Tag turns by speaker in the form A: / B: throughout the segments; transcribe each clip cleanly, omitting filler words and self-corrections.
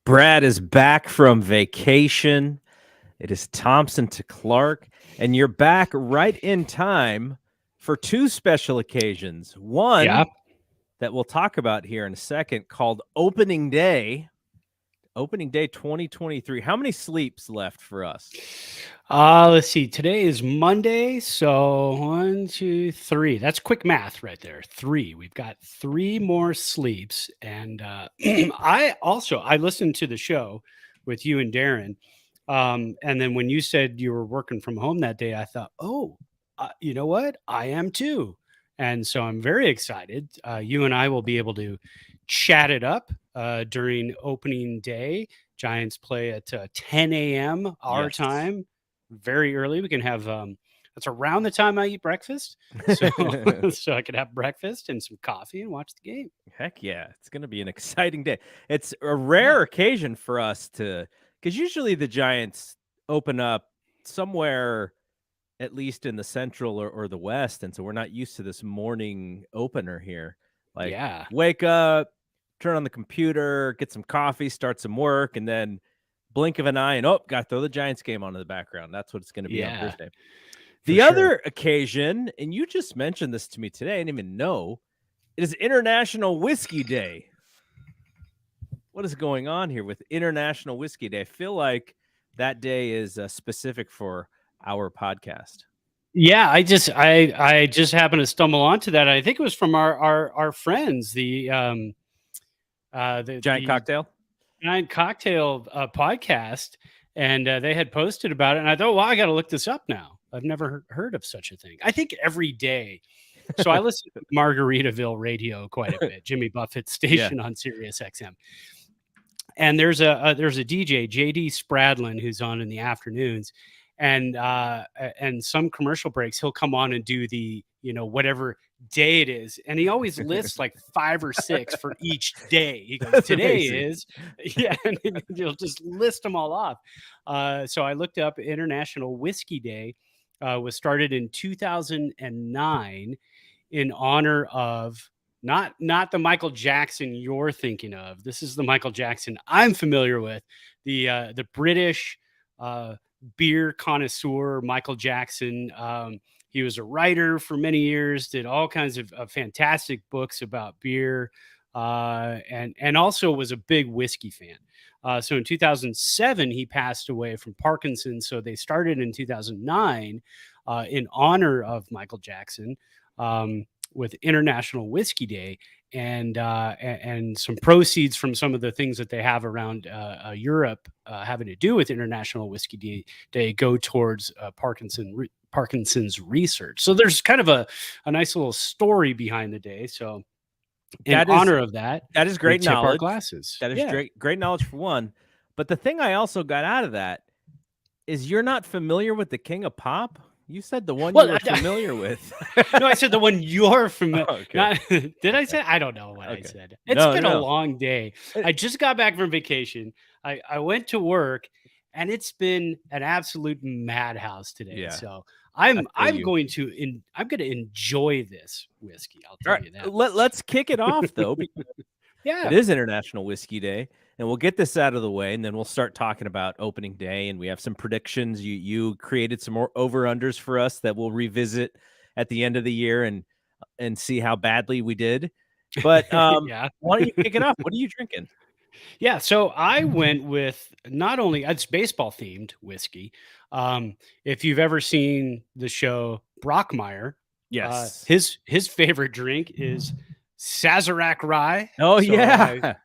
A: Brad is back from vacation. It is Thompson to Clark, and you're back right in time for two special occasions. One that we'll talk about here in a second called Opening Day 2023. How many sleeps left for us?
B: Let's see. Today is Monday, so 1, 2, 3. That's quick math right there. 3. We've got 3 more sleeps, and I listened to the show with you and Darren, and then when you said you were working from home that day, I thought, you know what? I am too, and so I'm very excited. You and I will be able to chat it up during opening day. Giants play at 10 a.m. our time. Very early. We can have that's around the time I eat breakfast, so I could have breakfast and some coffee and watch the game.
A: Heck yeah, it's going to be an exciting day. It's a rare occasion for us because usually the Giants open up somewhere at least in the Central or the West, and so we're not used to this morning opener here. Wake up, turn on the computer, get some coffee, start some work, and then blink of an eye and got to throw the Giants game on in the background. That's what it's going to be on Thursday. The other occasion, and you just mentioned this to me today, I didn't even know, it is International Whiskey Day. What is going on here with International Whiskey Day? I feel like that day is specific for our podcast.
B: Yeah, I just happened to stumble onto that. I think it was from our friends, the
A: Giant Cocktail
B: podcast, and they had posted about it, and I thought, well, I got to look this up now. I've never heard of such a thing. I think every day. So I listen to Margaritaville radio quite a bit, Jimmy Buffett's station on Sirius XM. And there's a DJ, JD Spradlin, who's on in the afternoons, and some commercial breaks he'll come on and do the whatever day it is, and he always lists like 5 or 6 for each day. He goes, today is and he'll just list them all off. So I looked up International Whiskey Day. Was started in 2009 in honor of not the Michael Jackson you're thinking of. This is the Michael Jackson I'm familiar with, the British beer connoisseur Michael Jackson. He was a writer for many years, did all kinds of fantastic books about beer, and also was a big whiskey fan. So in 2007, he passed away from Parkinson's. So they started in 2009 in honor of Michael Jackson with International Whiskey Day, and some proceeds from some of the things that they have around Europe having to do with International Whiskey Day go towards Parkinson's research. So there's kind of a nice little story behind the day. So in honor of that
A: is great knowledge.
B: Our glasses.
A: That is great knowledge for one. But the thing I also got out of that is you're not familiar with the King of Pop. You said the one you were familiar with.
B: No, I said the one you're familiar. Did I say? I don't know what I said. It's been a long day. I just got back from vacation. I went to work, and it's been an absolute madhouse today. Yeah. So I'm going to enjoy this whiskey. I'll tell you that.
A: Let's kick it off though. It is International Whiskey Day, and we'll get this out of the way, and then we'll start talking about opening day, and we have some predictions. You created some more over-unders for us that we'll revisit at the end of the year and see how badly we did. But why don't you kick it off? What are you drinking?
B: Yeah, so I went with not only it's baseball themed whiskey. If you've ever seen the show Brockmire,
A: yes,
B: his favorite drink is Sazerac Rye.
A: Oh,
B: so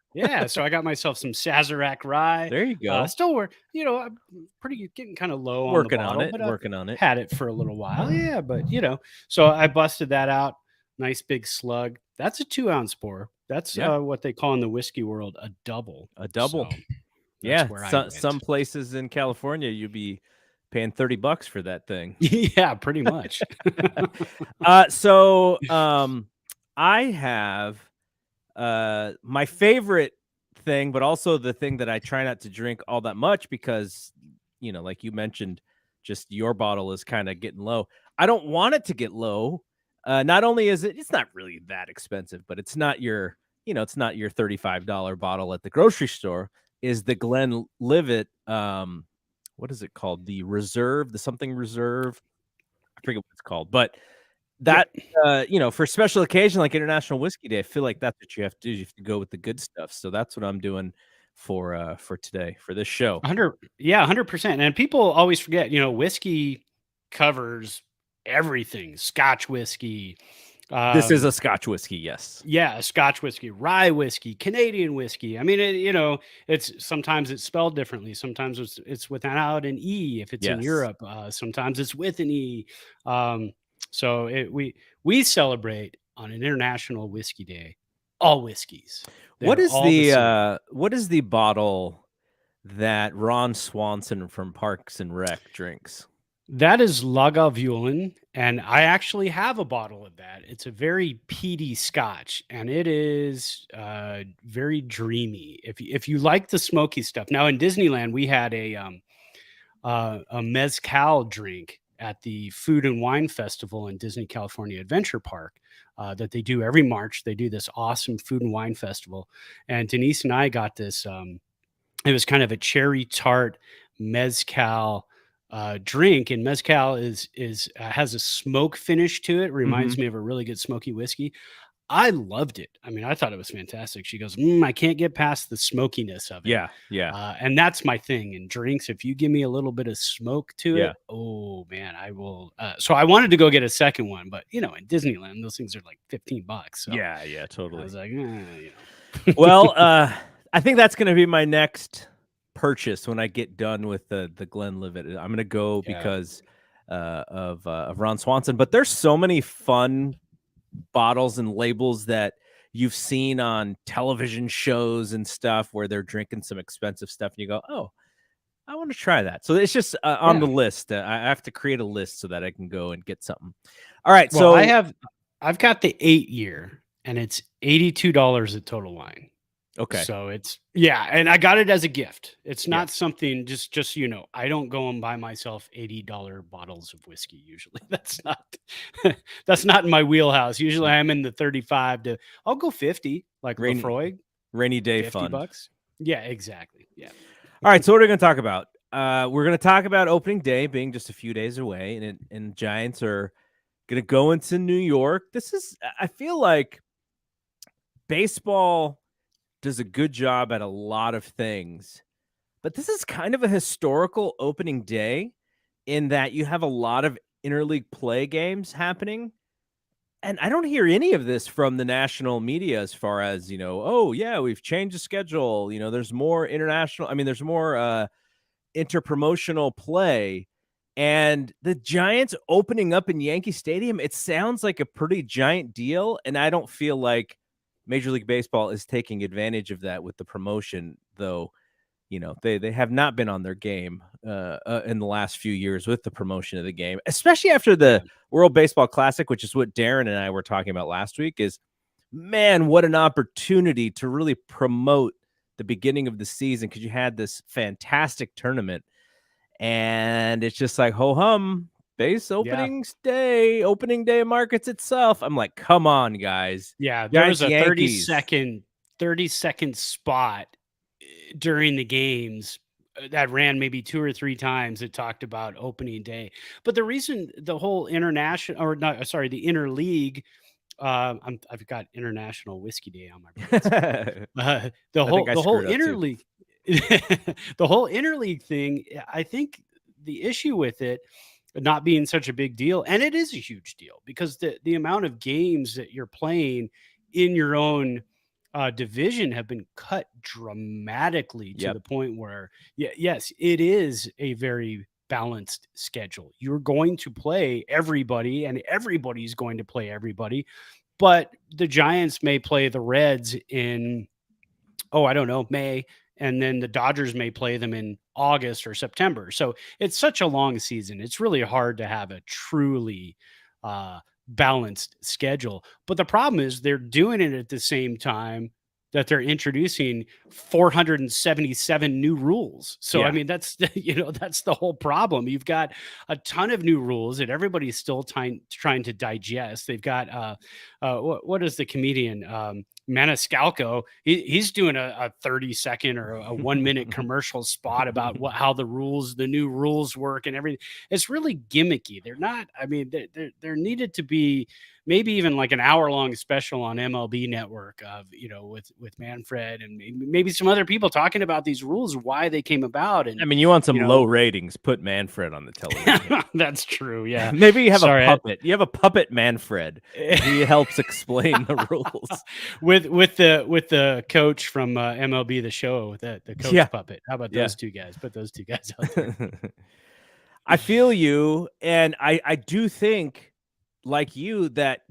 B: so I got myself some Sazerac Rye.
A: There you go.
B: Still I'm getting kind of low
A: working
B: on the bottle,
A: working on it.
B: Had it for a little while, but so I busted that out. Nice big slug. That's a 2-ounce pour. That's what they call in the whiskey world a double. So
A: some places in California you'd be paying $30 for that thing.
B: Yeah, pretty much.
A: I have my favorite thing, but also the thing that I try not to drink all that much because, like you mentioned, just your bottle is kind of getting low. I don't want it to get low. Not only is it's not really that expensive, but it's not your, it's not your $35 bottle at the grocery store. is the Glenlivet. What is it called? The Reserve, the something Reserve. I forget what it's called, but that,
B: Yep.
A: for special occasion like International Whiskey Day, I feel like that's what you have to do. You have to go with the good stuff. So that's what I'm doing for today, for this show.
B: 100%. And people always forget, whiskey covers everything. Scotch whiskey,
A: This is
B: um,
A: a Scotch whiskey, yes.
B: yeah, Scotch whiskey, rye whiskey, Canadian whiskey. I mean, it's sometimes it's spelled differently. Sometimes it's without an e if it's in
A: Yes.
B: Europe. Sometimes it's with an e. Um, so we celebrate on an International Whiskey Day all whiskeys.
A: What
B: They're
A: is
B: all the same.
A: the bottle that Ron Swanson from Parks and Rec drinks?
B: That is Lagavulin, and I actually have a bottle of that. It's a very peaty Scotch, and it is very dreamy. If you like the smoky stuff. Now in Disneyland, we had a mezcal drink at the Food and Wine Festival in Disney California Adventure Park that they do every March. They do this awesome food and wine festival, and Denise and I got this. It was kind of a cherry tart mezcal drink, and mezcal is has a smoke finish to it. Reminds
A: Mhm.
B: me of a really good smoky whiskey. I loved it. I mean, I thought it was fantastic. She goes, I can't get past the smokiness of it.
A: Yeah, yeah,
B: And that's my thing in drinks. If you give me a little bit of smoke to
A: yeah.
B: it, oh man, I will. So I wanted to go get a second one, but in Disneyland, those things are like $15. So
A: Yeah, yeah,
B: I
A: totally.
B: was like,
A: Well, I think that's gonna be my next purchase when I get done with the Glenlivet. I'm gonna go
B: yeah,
A: because, of Ron Swanson, but there's so many fun bottles and labels that you've seen on television shows and stuff where they're drinking some expensive stuff, and you go, "Oh, I wanna try that." So it's just, on
B: yeah.
A: the list. I have to create a list so that I can go and get something. Alright,
B: Well,
A: so
B: I've got the 8-year, and it's $82 at Total Wine.
A: okay.
B: So it's yeah, and I got it as a gift. It's
A: Yeah.
B: not something just so you know, I don't go and buy myself $80 bottles of whiskey usually. That's not in my wheelhouse. Usually I'm in the 35 to I'll go 50 like
A: Rainy
B: Lafroy,
A: rainy day
B: 50
A: fund.
B: bucks. Yeah, exactly. Yeah.
A: Alright, so what are we gonna talk about? We're gonna talk about opening day being just a few days away, and Giants are gonna go into New York. This is I feel like baseball does a good job at a lot of things, but this is kind of a historical opening day in that you have a lot of interleague play games happening. And I don't hear any of this from the national media as far as, oh, yeah, we've changed the schedule. There's more international, I mean, there's more interpromotional play. And the Giants opening up in Yankee Stadium, it sounds like a pretty giant deal. And I don't feel like Major League Baseball is taking advantage of that with the promotion, though. They have not been on their game in the last few years with the promotion of the game, especially after the
B: Yeah.
A: World Baseball Classic, which is what Darren and I were talking about last week. Is man, what an opportunity to really promote the beginning of the season because you had this fantastic tournament, and it's just like ho hum. Base
B: Yeah.
A: opening day markets itself. I'm like, come on, guys.
B: Yeah, there was
A: Giants
B: a 30
A: Yankees.
B: second 30-second spot during the games that ran maybe 2 or 3 times that talked about opening day. But the reason the whole international or not sorry, the interleague I've got International Whiskey Day on my brain somehow. The
A: I think
B: whole
A: I
B: the whole
A: screwed up too.
B: interleague the whole interleague thing, I think the issue with it not being such a big deal, and it is a huge deal because the amount of games that you're playing in your own division have been cut dramatically to
A: Yep.
B: the point where, yes, it is a very balanced schedule. You're going to play everybody, and everybody's going to play everybody. But the Giants may play the Reds in, oh, I don't know, May, and then the Dodgers may play them in August or September. So it's such a long season. It's really hard to have a truly balanced schedule. But the problem is they're doing it at the same time that they're introducing 477 new rules. So I
A: Yeah.
B: mean that's that's the whole problem. You've got a ton of new rules that everybody's still trying to digest. They've got what is the comedian Maniscalco, he's doing a 30-second or a 1-minute commercial spot about how the new rules work and everything. It's really gimmicky. They're not. I mean, there needed to be maybe even like an hour-long special on MLB Network of with Manfred and maybe some other people talking about these rules, why they came about. And
A: I mean, you want some low ratings? Put Manfred on the television.
B: That's true. Yeah.
A: Maybe you have a puppet. You have a puppet Manfred. He helps explain the rules
B: with the coach from MLB The Show, the coach puppet. How about those two guys? Put those two guys out there.
A: I feel you, and I do think, like you, that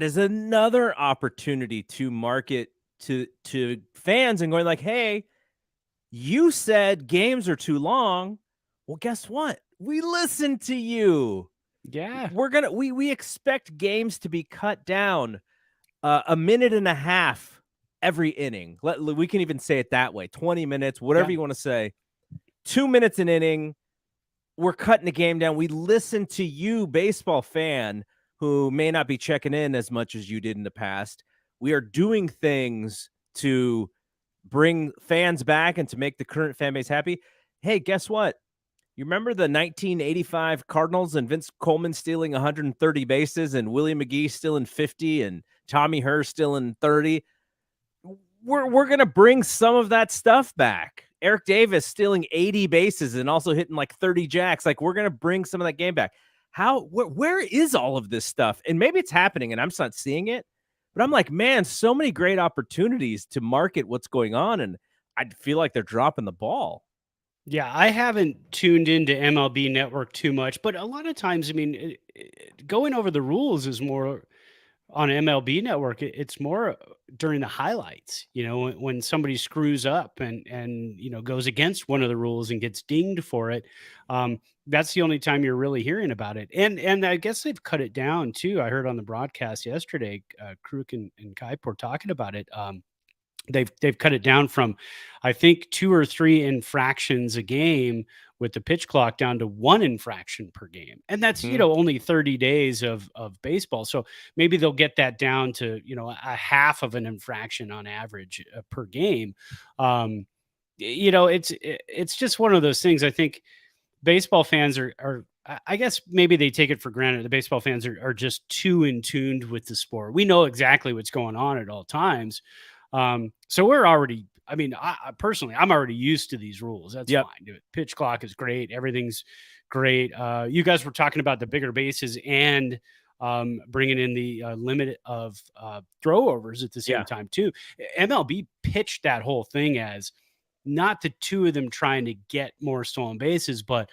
A: is another opportunity to market to fans and going like, hey, you said games are too long. Well, guess what? We listened to you.
B: Yeah.
A: We expect games to be cut down a minute and a half every inning. We can even say it that way. 20 minutes, whatever you want to say. 2 minutes an inning. We're cutting the game down. We listen to you, baseball fan, who may not be checking in as much as you did in the past. We are doing things to bring fans back and to make the current fan base happy. Hey, guess what? You remember the 1985 Cardinals and Vince Coleman stealing 130 bases and Willie McGee stealing 50 and Tommy Herr stealing 30? We're going to bring some of that stuff back. Eric Davis stealing 80 bases and also hitting like 30 jacks. Like, we're going to bring some of that game back. Where is all of this stuff? And maybe it's happening and I'm just not seeing it, but I'm like, man, so many great opportunities to market what's going on. And I feel like they're dropping the ball.
B: Yeah, I haven't tuned into MLB Network too much, but a lot of times, I mean, going over the rules is more on MLB Network. It's more during the highlights, when somebody screws up and goes against one of the rules and gets dinged for it. That's the only time you're really hearing about it. And I guess they've cut it down too. I heard on the broadcast yesterday, Kruk and Kuip were talking about it. They've cut it down from, I think, 2 or 3 infractions a game with the pitch clock down to 1 infraction per game. And that's, only 30 days of baseball. So maybe they'll get that down to, a half of an infraction on average per game. It's just one of those things. I think baseball fans are I guess maybe they take it for granted. The baseball fans are just too in tuned with the sport. We know exactly what's going on at all times. So we're already, I mean, I personally, I'm already used to these rules. That's fine. Pitch clock is great. Everything's great. You guys were talking about the bigger bases and bringing in the limit of throwovers at the same time too. MLB pitched that whole thing as not the two of them trying to get more stolen bases, but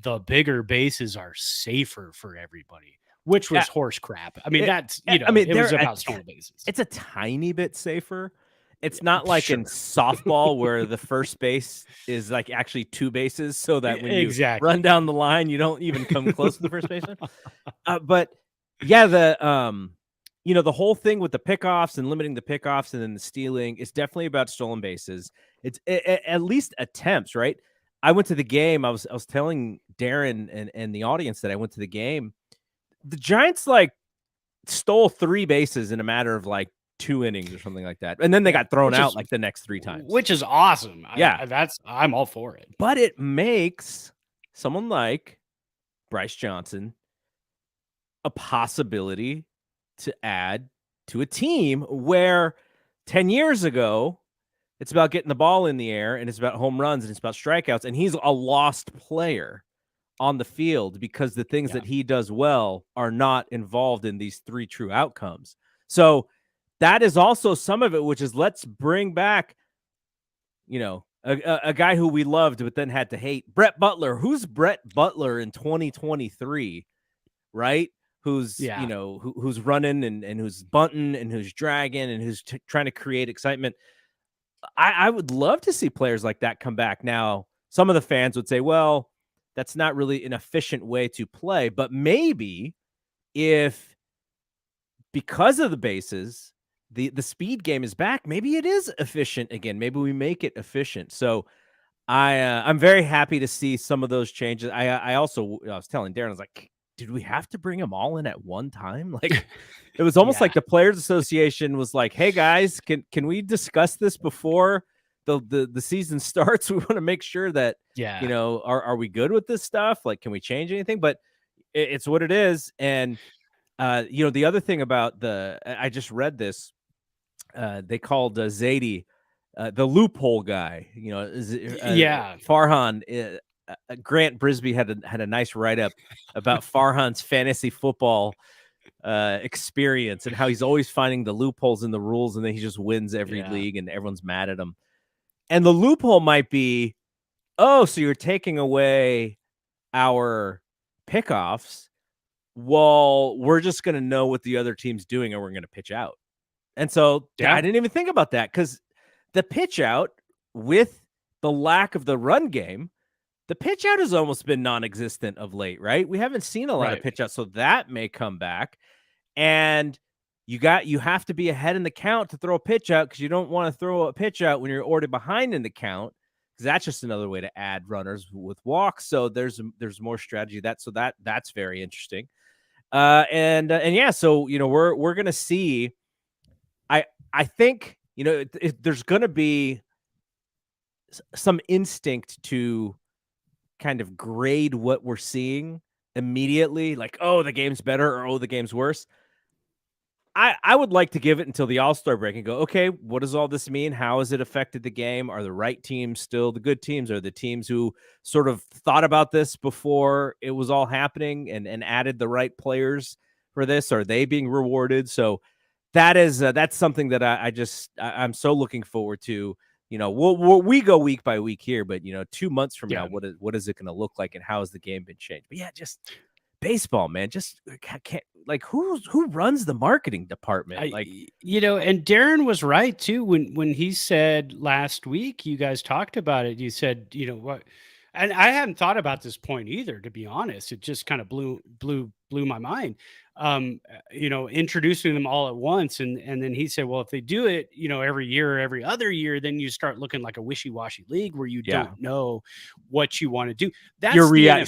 B: the bigger bases are safer for everybody, which was horse crap. I mean, it was about stolen bases.
A: It's a tiny bit safer. It's not like in softball where the first base is like actually 2 bases, so that when you run down the line, you don't even come close to the first baseman. But yeah, the whole thing with the pickoffs and limiting the pickoffs and then the stealing is definitely about stolen bases. It's at least attempts, right? I went to the game. I was telling Darren and the audience that I went to the game. The Giants stole 3 bases in a matter of 2 innings or something like that. And then they got thrown out the next 3 times.
B: Which is awesome. I'm all for it.
A: But it makes someone like Bryce Johnson a possibility to add to a team where 10 years ago, it's about getting the ball in the air and it's about home runs and it's about strikeouts. And he's a lost player on the field because the things that he does well are not involved in these 3 true outcomes. So that is also some of it, which is let's bring back, a guy who we loved but then had to hate, Brett Butler. Who's Brett Butler in 2023, right? Who's, who's running and who's bunting and who's dragging and who's trying to create excitement. I would love to see players like that come back. Now, some of the fans would say, well, that's not really an efficient way to play, but maybe if because of the bases, the speed game is back, maybe it is efficient again. Maybe we make it efficient. So I'm very happy to see some of those changes. I was telling Darren, I was like, did we have to bring them all in at one time? Like, it was almost like the Players Association was like, "Hey guys, can we discuss this before the season starts? We want to make sure that are we good with this stuff? Like, can we change anything?" But it's what it is. And the other thing about I just read this. They called Zadie the loophole guy. Farhan. Grant Brisbee had a nice write up about Farhan's fantasy football experience and how he's always finding the loopholes in the rules, and then he just wins every league, and everyone's mad at him. And the loophole might be, oh, so you're taking away our pickoffs. Well, we're just going to know what the other team's doing, and we're going to pitch out. And so I didn't even think about that, because the pitch out, with the lack of the run game, the pitch out has almost been non-existent of late, right? We haven't seen a lot of pitch out, so that may come back. And you have to be ahead in the count to throw a pitch out, because you don't want to throw a pitch out when you're already behind in the count, because that's just another way to add runners with walks. So there's more strategy that's very interesting. So we're gonna see. I think there's gonna be some instinct to kind of grade what we're seeing immediately, like, oh, the game's better, or oh, the game's worse. I would like to give it until the All-Star break and go, okay, what does all this mean? How has it affected the game? Are the right teams still the good teams? Are the teams who sort of thought about this before it was all happening and added the right players for this? Are they being rewarded? So that's something that I'm so looking forward to. We go week by week here, but 2 months from now, what is it going to look like, and how has the game been changed? But just baseball, man, just can't, like, who runs the marketing department?
B: And Darren was right too when he said last week, you guys talked about it. You said, what, and I hadn't thought about this point either, to be honest. It just kind of blew my mind. Introducing them all at once, and then he said, well, if they do it, every year or every other year, then you start looking like a wishy-washy league where you don't know what you want to do. That's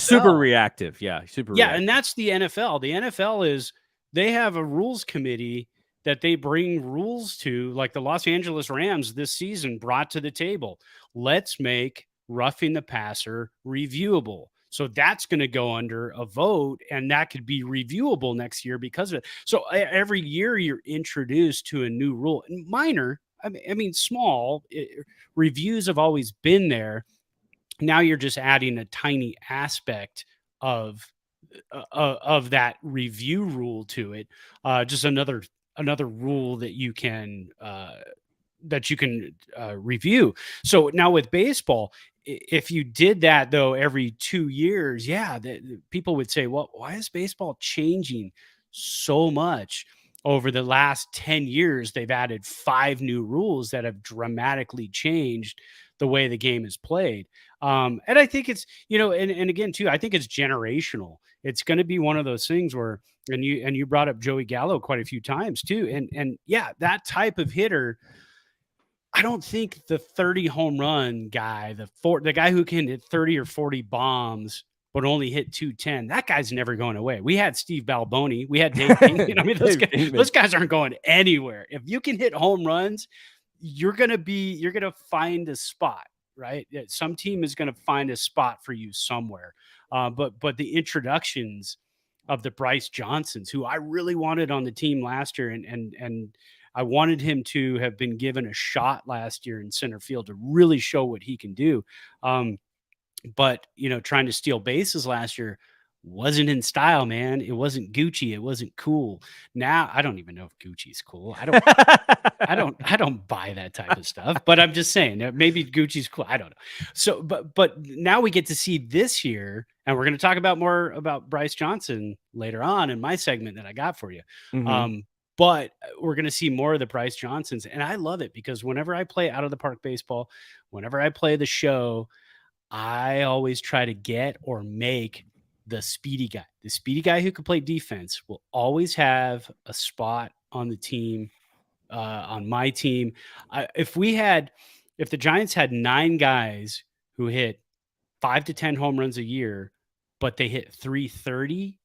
A: super reactive.
B: And that's the NFL. The NFL is, they have a rules committee that they bring rules to, like the Los Angeles Rams this season brought to the table. Let's make roughing the passer reviewable. So that's going to go under a vote, and that could be reviewable next year because of it. So every year you're introduced to a new rule. And minor, I mean small reviews have always been there. Now you're just adding a tiny aspect of that review rule to it. Just another rule that you can review. So now with baseball, if you did that though every 2 years, people would say, well, why is baseball changing so much? Over the last 10 years, they've added 5 new rules that have dramatically changed the way the game is played. And I think it's, and again too, I think it's generational. It's going to be one of those things where, and you brought up Joey Gallo quite a few times too. And that type of hitter, I don't think the 30 home run guy, the guy who can hit 30 or 40 bombs but only hit 210, that guy's never going away. We had Steve Balboni, we had Dave Kingman. I mean, those guys aren't going anywhere. If you can hit home runs, you're going to find a spot, right? Some team is going to find a spot for you somewhere. But the introductions of the Bryce Johnsons, who I really wanted on the team last year, and I wanted him to have been given a shot last year in center field to really show what he can do. But trying to steal bases last year wasn't in style, man. It wasn't Gucci. It wasn't cool. Now I don't even know if Gucci's cool. I don't buy that type of stuff, but I'm just saying that maybe Gucci's cool. I don't know. So, but now we get to see this year, and we're going to talk about more about Bryce Johnson later on in my segment that I got for you.
A: Mm-hmm.
B: But we're going to see more of the Bryce Johnsons. And I love it because whenever I play out of the park baseball, whenever I play the show, I always try to get or make the speedy guy. The speedy guy who can play defense will always have a spot on the team, on my team. If the Giants had 9 guys who hit 5 to 10 home runs a year, but they hit 330,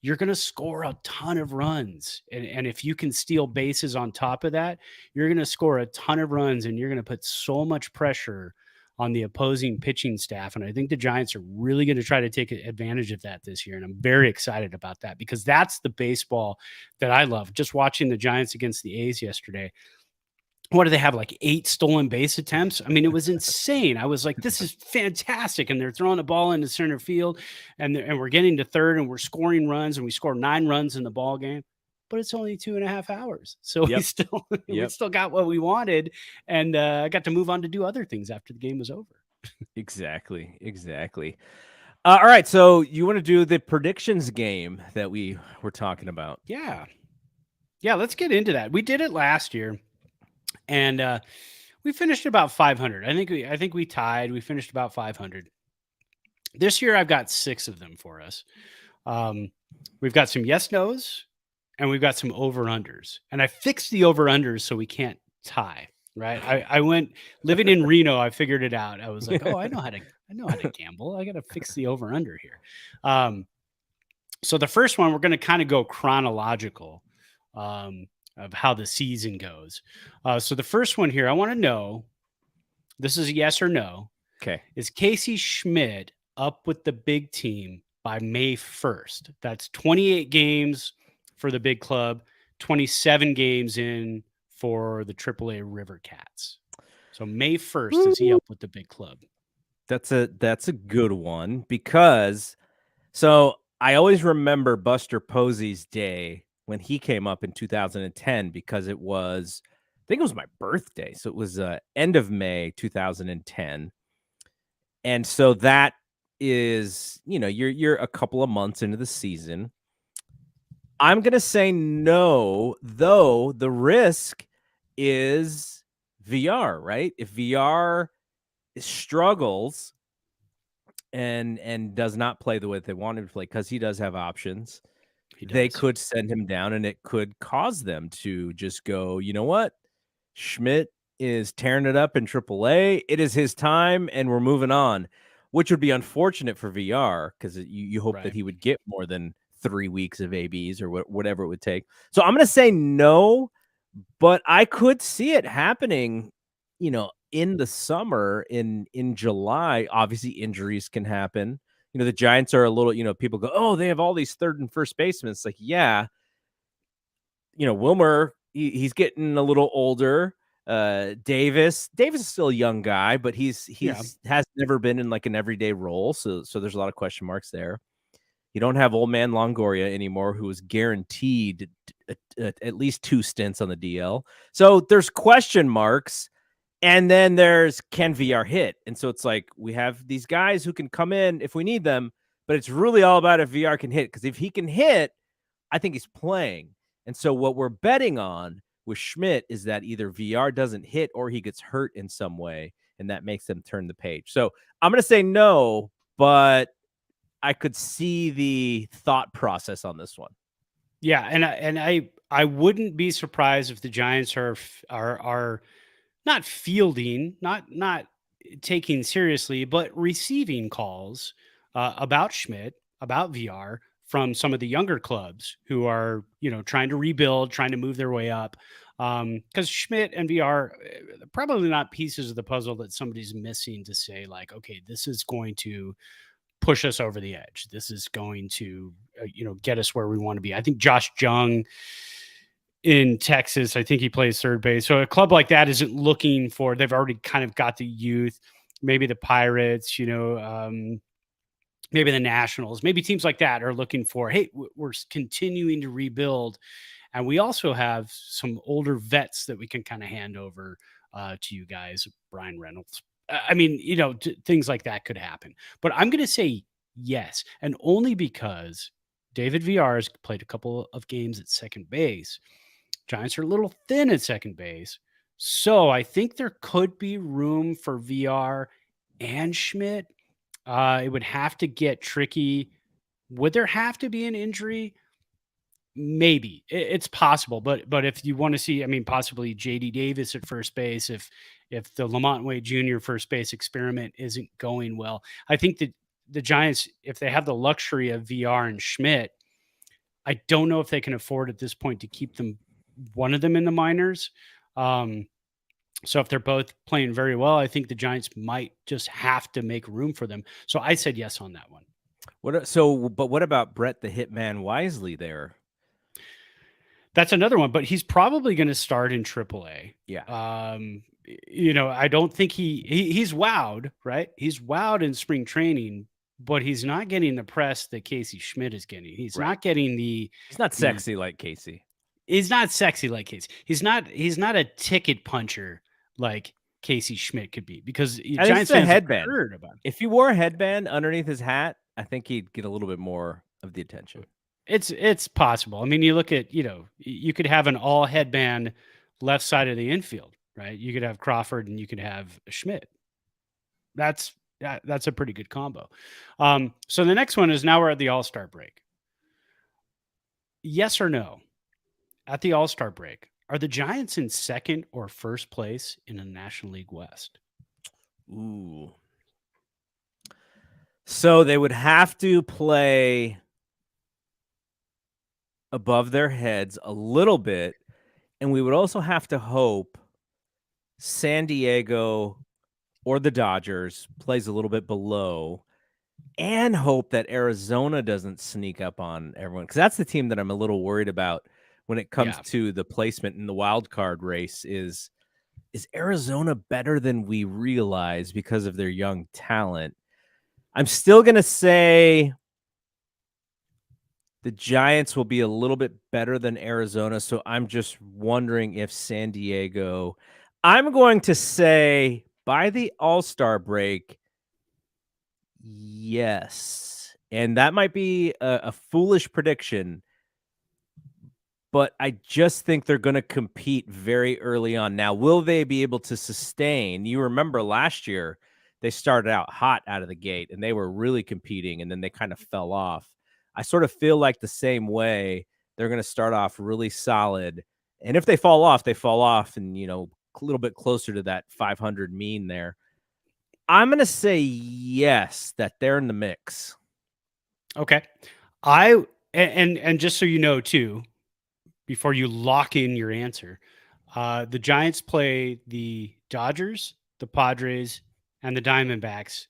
B: you're going to score a ton of runs. And if you can steal bases on top of that, you're going to score a ton of runs, and you're going to put so much pressure on the opposing pitching staff. And I think the Giants are really going to try to take advantage of that this year. And I'm very excited about that, because that's the baseball that I love. Just watching the Giants against the A's yesterday, what do they have, like 8 stolen base attempts? I mean, it was insane. I was like, this is fantastic. And they're throwing the ball into center field, and we're getting to third, and we're scoring runs, and we scored 9 runs in the ball game. But it's only 2.5 hours. So we still got what we wanted. And I got to move on to do other things after the game was over.
A: Exactly. All right. So you want to do the predictions game that we were talking about?
B: Yeah. Let's get into that. We did it last year, and we finished about 500. I think we tied. We finished about 500. This year, I've got 6 of them for us. We've got some yes nos, and we've got some over unders. And I fixed the over unders so we can't tie. Right? I went living in Reno. I figured it out. I was like, oh, I know how to gamble. I got to fix the over under here. So the first one, we're going to kind of go chronological of how the season goes. So the first one here, I want to know, this is a yes or no.
A: Okay.
B: Is Casey Schmidt up with the big team by May 1st? That's 28 games for the big club, 27 games in for the AAA River Cats. So May 1st, is he up with the big club?
A: That's a good one, because so I always remember Buster Posey's day when he came up in 2010, because I think it was my birthday. So it was end of May 2010. And so that is, you're a couple of months into the season. I'm going to say no, though the risk is VR, right? If VR struggles and does not play the way they want him to play, because he does have options, they could send him down, and it could cause them to just go, you know what? Schmidt is tearing it up in AAA. It is his time, and we're moving on, which would be unfortunate for VR, because you hope that he would get more than 3 weeks of ABs or whatever it would take. So I'm going to say no, but I could see it happening, in the summer, in July. Obviously, injuries can happen. The Giants are a little, people go, oh, they have all these third and first basemen. It's like, yeah, Wilmer, he's getting a little older. Davis is still a young guy, but he's has never been in like an everyday role. So there's a lot of question marks there. You don't have old man Longoria anymore, who was guaranteed at least 2 stints on the DL. So there's question marks. And then there's, can VR hit? And so it's like, we have these guys who can come in if we need them, but it's really all about if VR can hit. Because if he can hit, I think he's playing. And so what we're betting on with Schmidt is that either VR doesn't hit or he gets hurt in some way, and that makes them turn the page. So I'm going to say no, but I could see the thought process on this one.
B: Yeah, and I wouldn't be surprised if the Giants are not fielding, not taking seriously, but receiving calls about Schmidt, about VR from some of the younger clubs who are, trying to rebuild, trying to move their way up. Because Schmidt and VR, probably not pieces of the puzzle that somebody's missing to say, like, okay, this is going to push us over the edge. This is going to, get us where we want to be. I think Josh Jung in Texas, I think he plays third base. So a club like that isn't looking for, they've already kind of got the youth, maybe the Pirates, maybe the Nationals, maybe teams like that are looking for, hey, we're continuing to rebuild. And we also have some older vets that we can kind of hand over to you guys, Brian Reynolds. I mean, things like that could happen. But I'm going to say yes. And only because David VR has played a couple of games at second base. Giants are a little thin at second base. So I think there could be room for VR and Schmidt. It would have to get tricky. Would there have to be an injury? Maybe. It's possible. But if you want to see, possibly JD Davis at first base, if the Lamont Wade Jr. first base experiment isn't going well, I think that the Giants, if they have the luxury of VR and Schmidt, I don't know if they can afford at this point to keep one of them in the minors. So if they're both playing very well, I think the Giants might just have to make room for them. So I said yes on that one.
A: But what about Brett the Hitman Wisely there?
B: That's another one, but he's probably going to start in AAA.
A: Yeah.
B: I don't think he's wowed, right? He's wowed in spring training, but he's not getting the press that Casey Schmidt is getting. He's not getting
A: He's not sexy like Casey.
B: He's not sexy like Casey. He's not a ticket puncher like Casey Schmidt could be, because Giants fans have heard about him.
A: If he wore a headband underneath his hat, I think he'd get a little bit more of the attention.
B: It's possible. I mean, you look at, you could have an all headband left side of the infield, right? You could have Crawford and you could have Schmidt. That's a pretty good combo. So the next one is, now we're at the All-Star break. Yes or no? At the All-Star break, are the Giants in second or first place in the National League West?
A: Ooh. So they would have to play above their heads a little bit, and we would also have to hope San Diego or the Dodgers plays a little bit below, and hope that Arizona doesn't sneak up on everyone, because that's the team that I'm a little worried about when it comes to the placement in the wild card race. Is Arizona better than we realize because of their young talent? I'm still going to say the Giants will be a little bit better than Arizona, so I'm just wondering if San Diego. I'm going to say by the All-Star break, yes. And that might be a foolish prediction, but I just think they're going to compete very early on. Now, will they be able to sustain? You remember last year, they started out hot out of the gate, and they were really competing, and then they kind of fell off. I sort of feel like the same way. They're going to start off really solid, and if they fall off, and, a little bit closer to that 500 mean there. I'm going to say yes, that they're in the mix.
B: Okay. And just so you know, too, before you lock in your answer, the Giants play the Dodgers, the Padres, and the Diamondbacks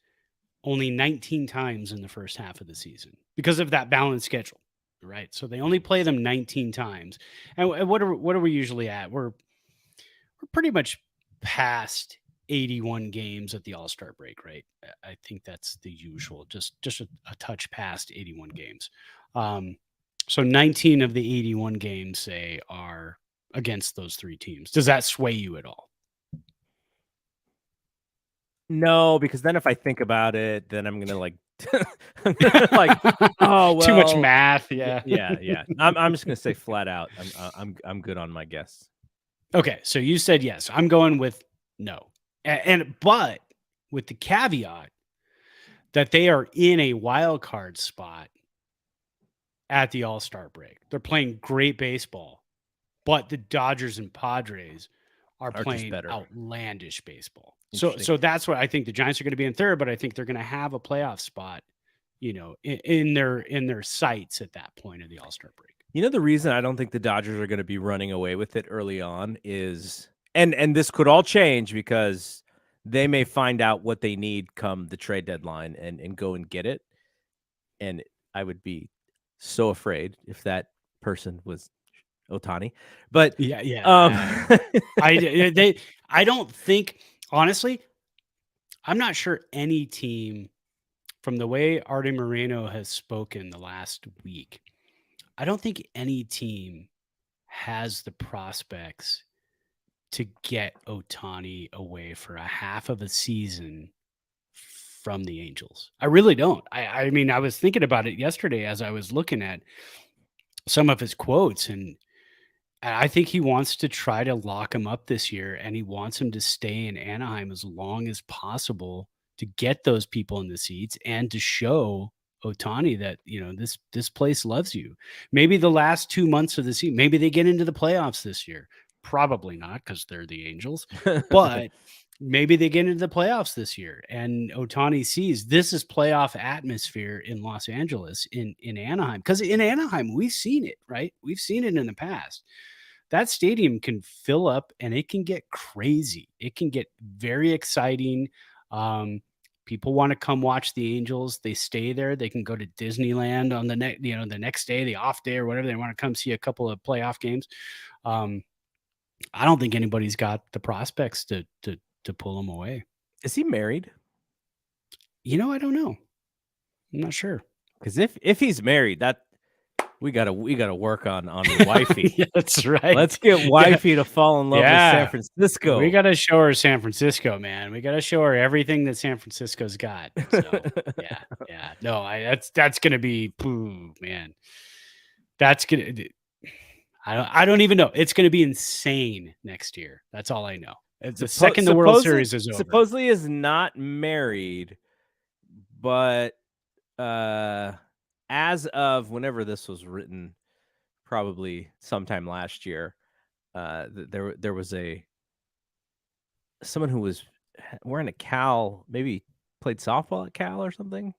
B: only 19 times in the first half of the season because of that balanced schedule, right? So they only play them 19 times. And what are we usually at? We're pretty much past 81 games at the All-Star break, right? I think that's the usual, just a touch past 81 games. So 19 of the 81 games, say, are against those three teams. Does that sway you at all?
A: No, because then if I think about it, then I'm gonna
B: oh, well, too much math. Yeah.
A: I'm just gonna say flat out, I'm good on my guess.
B: Okay, so you said yes. I'm going with no, but with the caveat that they are in a wild card spot at the All-Star break. They're playing great baseball, but the Dodgers and Padres are playing outlandish baseball. So that's what I think. The Giants are going to be in third, but I think they're going to have a playoff spot, in their sights at that point of the All-Star break.
A: The reason I don't think the Dodgers are going to be running away with it early on is, and this could all change because they may find out what they need come the trade deadline and go and get it. And I would be so afraid if that person was Ohtani. But
B: I don't think, honestly, I'm not sure any team, from the way Arte Moreno has spoken the last week, I don't think any team has the prospects to get Ohtani away for a half of a season from the Angels. I really don't. I mean, I was thinking about it yesterday as I was looking at some of his quotes, and I think he wants to try to lock him up this year, and he wants him to stay in Anaheim as long as possible to get those people in the seats and to show Ohtani that, this place loves you. Maybe the last 2 months of the season, maybe they get into the playoffs this year. Probably not, because they're the Angels. But maybe they get into the playoffs this year, and Ohtani sees this is playoff atmosphere in Los Angeles, in Anaheim. Because in Anaheim, we've seen it, right? We've seen it in the past. That stadium can fill up and it can get crazy. It can get very exciting. People want to come watch the Angels. They stay there. They can go to Disneyland on the next day, the off day or whatever. They want to come see a couple of playoff games. I don't think anybody's got the prospects to pull them away.
A: Is he married?
B: I don't know. I'm not sure.
A: Because if he's married, that we gotta work on wifey.
B: Yeah, that's right.
A: Let's get wifey to fall in love with San Francisco.
B: We got to show her San Francisco, man. We got to show her everything that San Francisco's got. So yeah. No, that's gonna be, man. That's gonna. I don't even know. It's gonna be insane next year. That's all I know. The second the World Series is over.
A: Supposedly is not married, but as of whenever this was written, probably sometime last year, there was someone who was wearing a Cal, maybe played softball at Cal or something,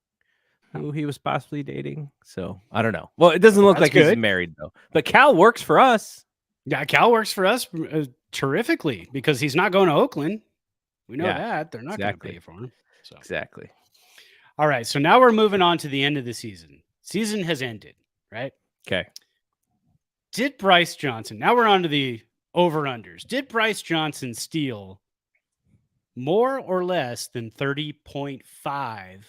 A: who he was possibly dating. So I don't know. Well, it doesn't look like he's married though. But Cal works for us.
B: Yeah, Cal works for us terrifically because he's not going to Oakland. We know that they're not going to pay for him. So.
A: Exactly.
B: All right, so now we're moving on to the end of the season. Season has ended, right?
A: Okay.
B: Did Bryce Johnson, now we're on to the over-unders. Did Bryce Johnson steal more or less than 30.5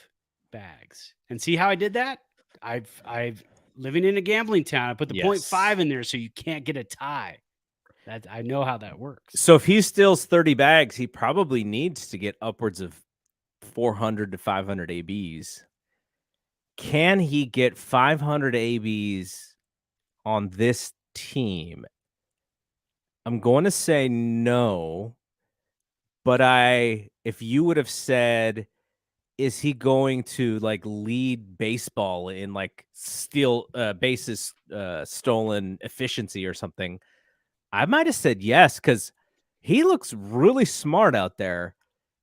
B: bags? And see how I did that? I've living in a gambling town. I put the 0.5 in there so you can't get a tie. That I know how that works.
A: So if he steals 30 bags, he probably needs to get upwards of 400 to 500 ABs. Can he get 500 ABs on this team? I'm going to say no, but if you would have said, is he going to like lead baseball in like steal bases stolen efficiency or something, I might have said yes, because he looks really smart out there.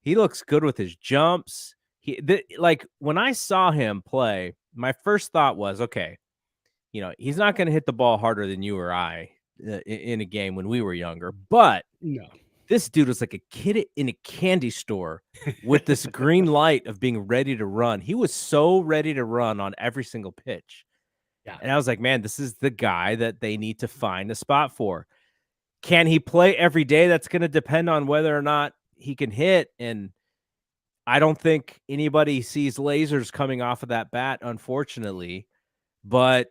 A: He looks good with his jumps. Like when I saw him play, my first thought was, okay, he's not going to hit the ball harder than you or I in a game when we were younger. But
B: no,
A: this dude was like a kid in a candy store with this green light of being ready to run. He was so ready to run on every single pitch.
B: Yeah.
A: And I was like, man, this is the guy that they need to find a spot for. Can he play every day? That's going to depend on whether or not he can hit. And I don't think anybody sees lasers coming off of that bat, unfortunately. But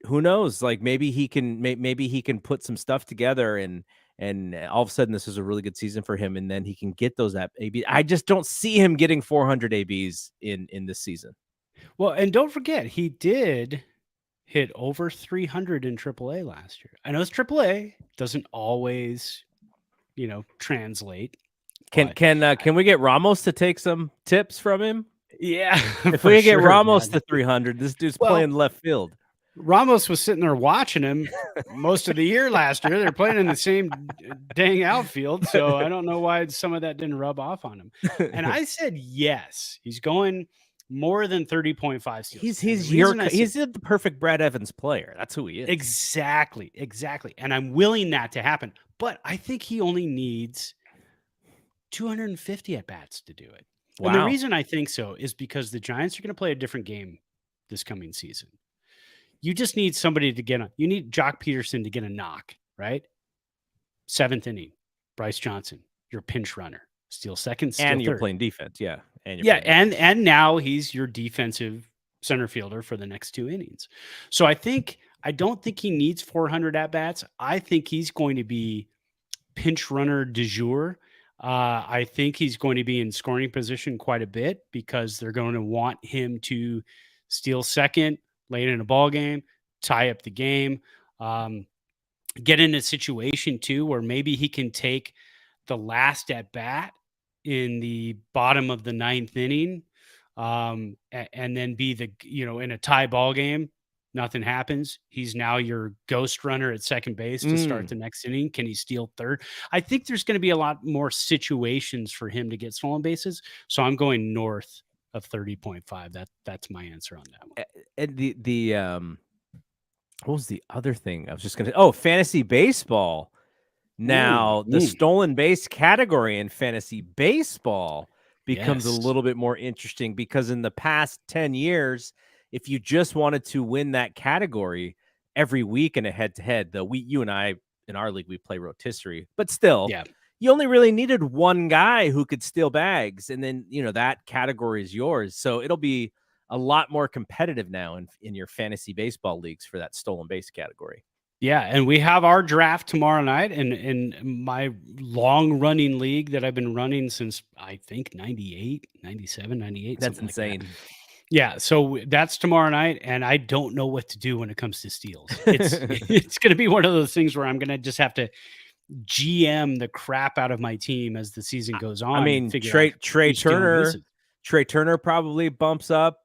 A: who knows? Like maybe he can put some stuff together and all of a sudden this is a really good season for him, and then he can get those ABs. I just don't see him getting 400 ABs in this season.
B: Well, and don't forget, he did hit over 300 in AAA last year. I know it's AAA, doesn't always, translate.
A: Can we get Ramos to take some tips from him?
B: Yeah.
A: If we get Ramos to 300, this dude's playing left field.
B: Ramos was sitting there watching him most of the year last year. They're playing in the same dang outfield. So I don't know why some of that didn't rub off on him. And I said, yes, he's going more than 30.5 steals.
A: He's the perfect Brad Evans player. That's who he is.
B: Exactly. And I'm willing that to happen. But I think he only needs 250 at-bats to do it. Wow. And the reason I think so is because the Giants are going to play a different game this coming season. You just need somebody to you need Jock Peterson to get a knock, right? 7th inning, Bryce Johnson, your pinch runner, steal second, steal
A: and you're
B: third.
A: Playing defense, yeah.
B: And now he's your defensive center fielder for the next 2 innings. So I don't think he needs 400 at-bats. I think he's going to be pinch runner du jour. I think he's going to be in scoring position quite a bit because they're going to want him to steal second late in a ball game, tie up the game, get in a situation too where maybe he can take the last at bat in the bottom of the 9th inning, and then be in a tie ball game, Nothing happens. He's now your ghost runner at second base to start the
A: Mm.
B: next inning. Can he steal third? I think there's going to be a lot more situations for him to get stolen bases. So I'm going north of 30.5. That's my answer on that one.
A: And what was the other thing I was just gonna oh, fantasy baseball.
B: Mm,
A: Now, the
B: mm,
A: stolen base category in fantasy baseball becomes a
B: yes.
A: little bit more interesting because in the past 10 years, if you just wanted to win that category every week in a head to head, you and I in our league, we play rotisserie, but still,
B: Yeah.
A: you only really needed one guy who could steal bags. And then, that category is yours. So it'll be a lot more competitive now in your fantasy baseball leagues for that stolen base category.
B: Yeah, and we have our draft tomorrow night in my long-running league that I've been running since, I think, 98, 97, 98,
A: That's
B: something like that.
A: insane.
B: Yeah, so that's tomorrow night, and I don't know what to do when it comes to steals. It's it's gonna be one of those things where I'm gonna just have to GM the crap out of my team as the season goes
A: I
B: on and
A: mean,
B: figure out
A: Trey
B: who's stealing
A: Turner
B: bases.
A: Trey Turner probably bumps up,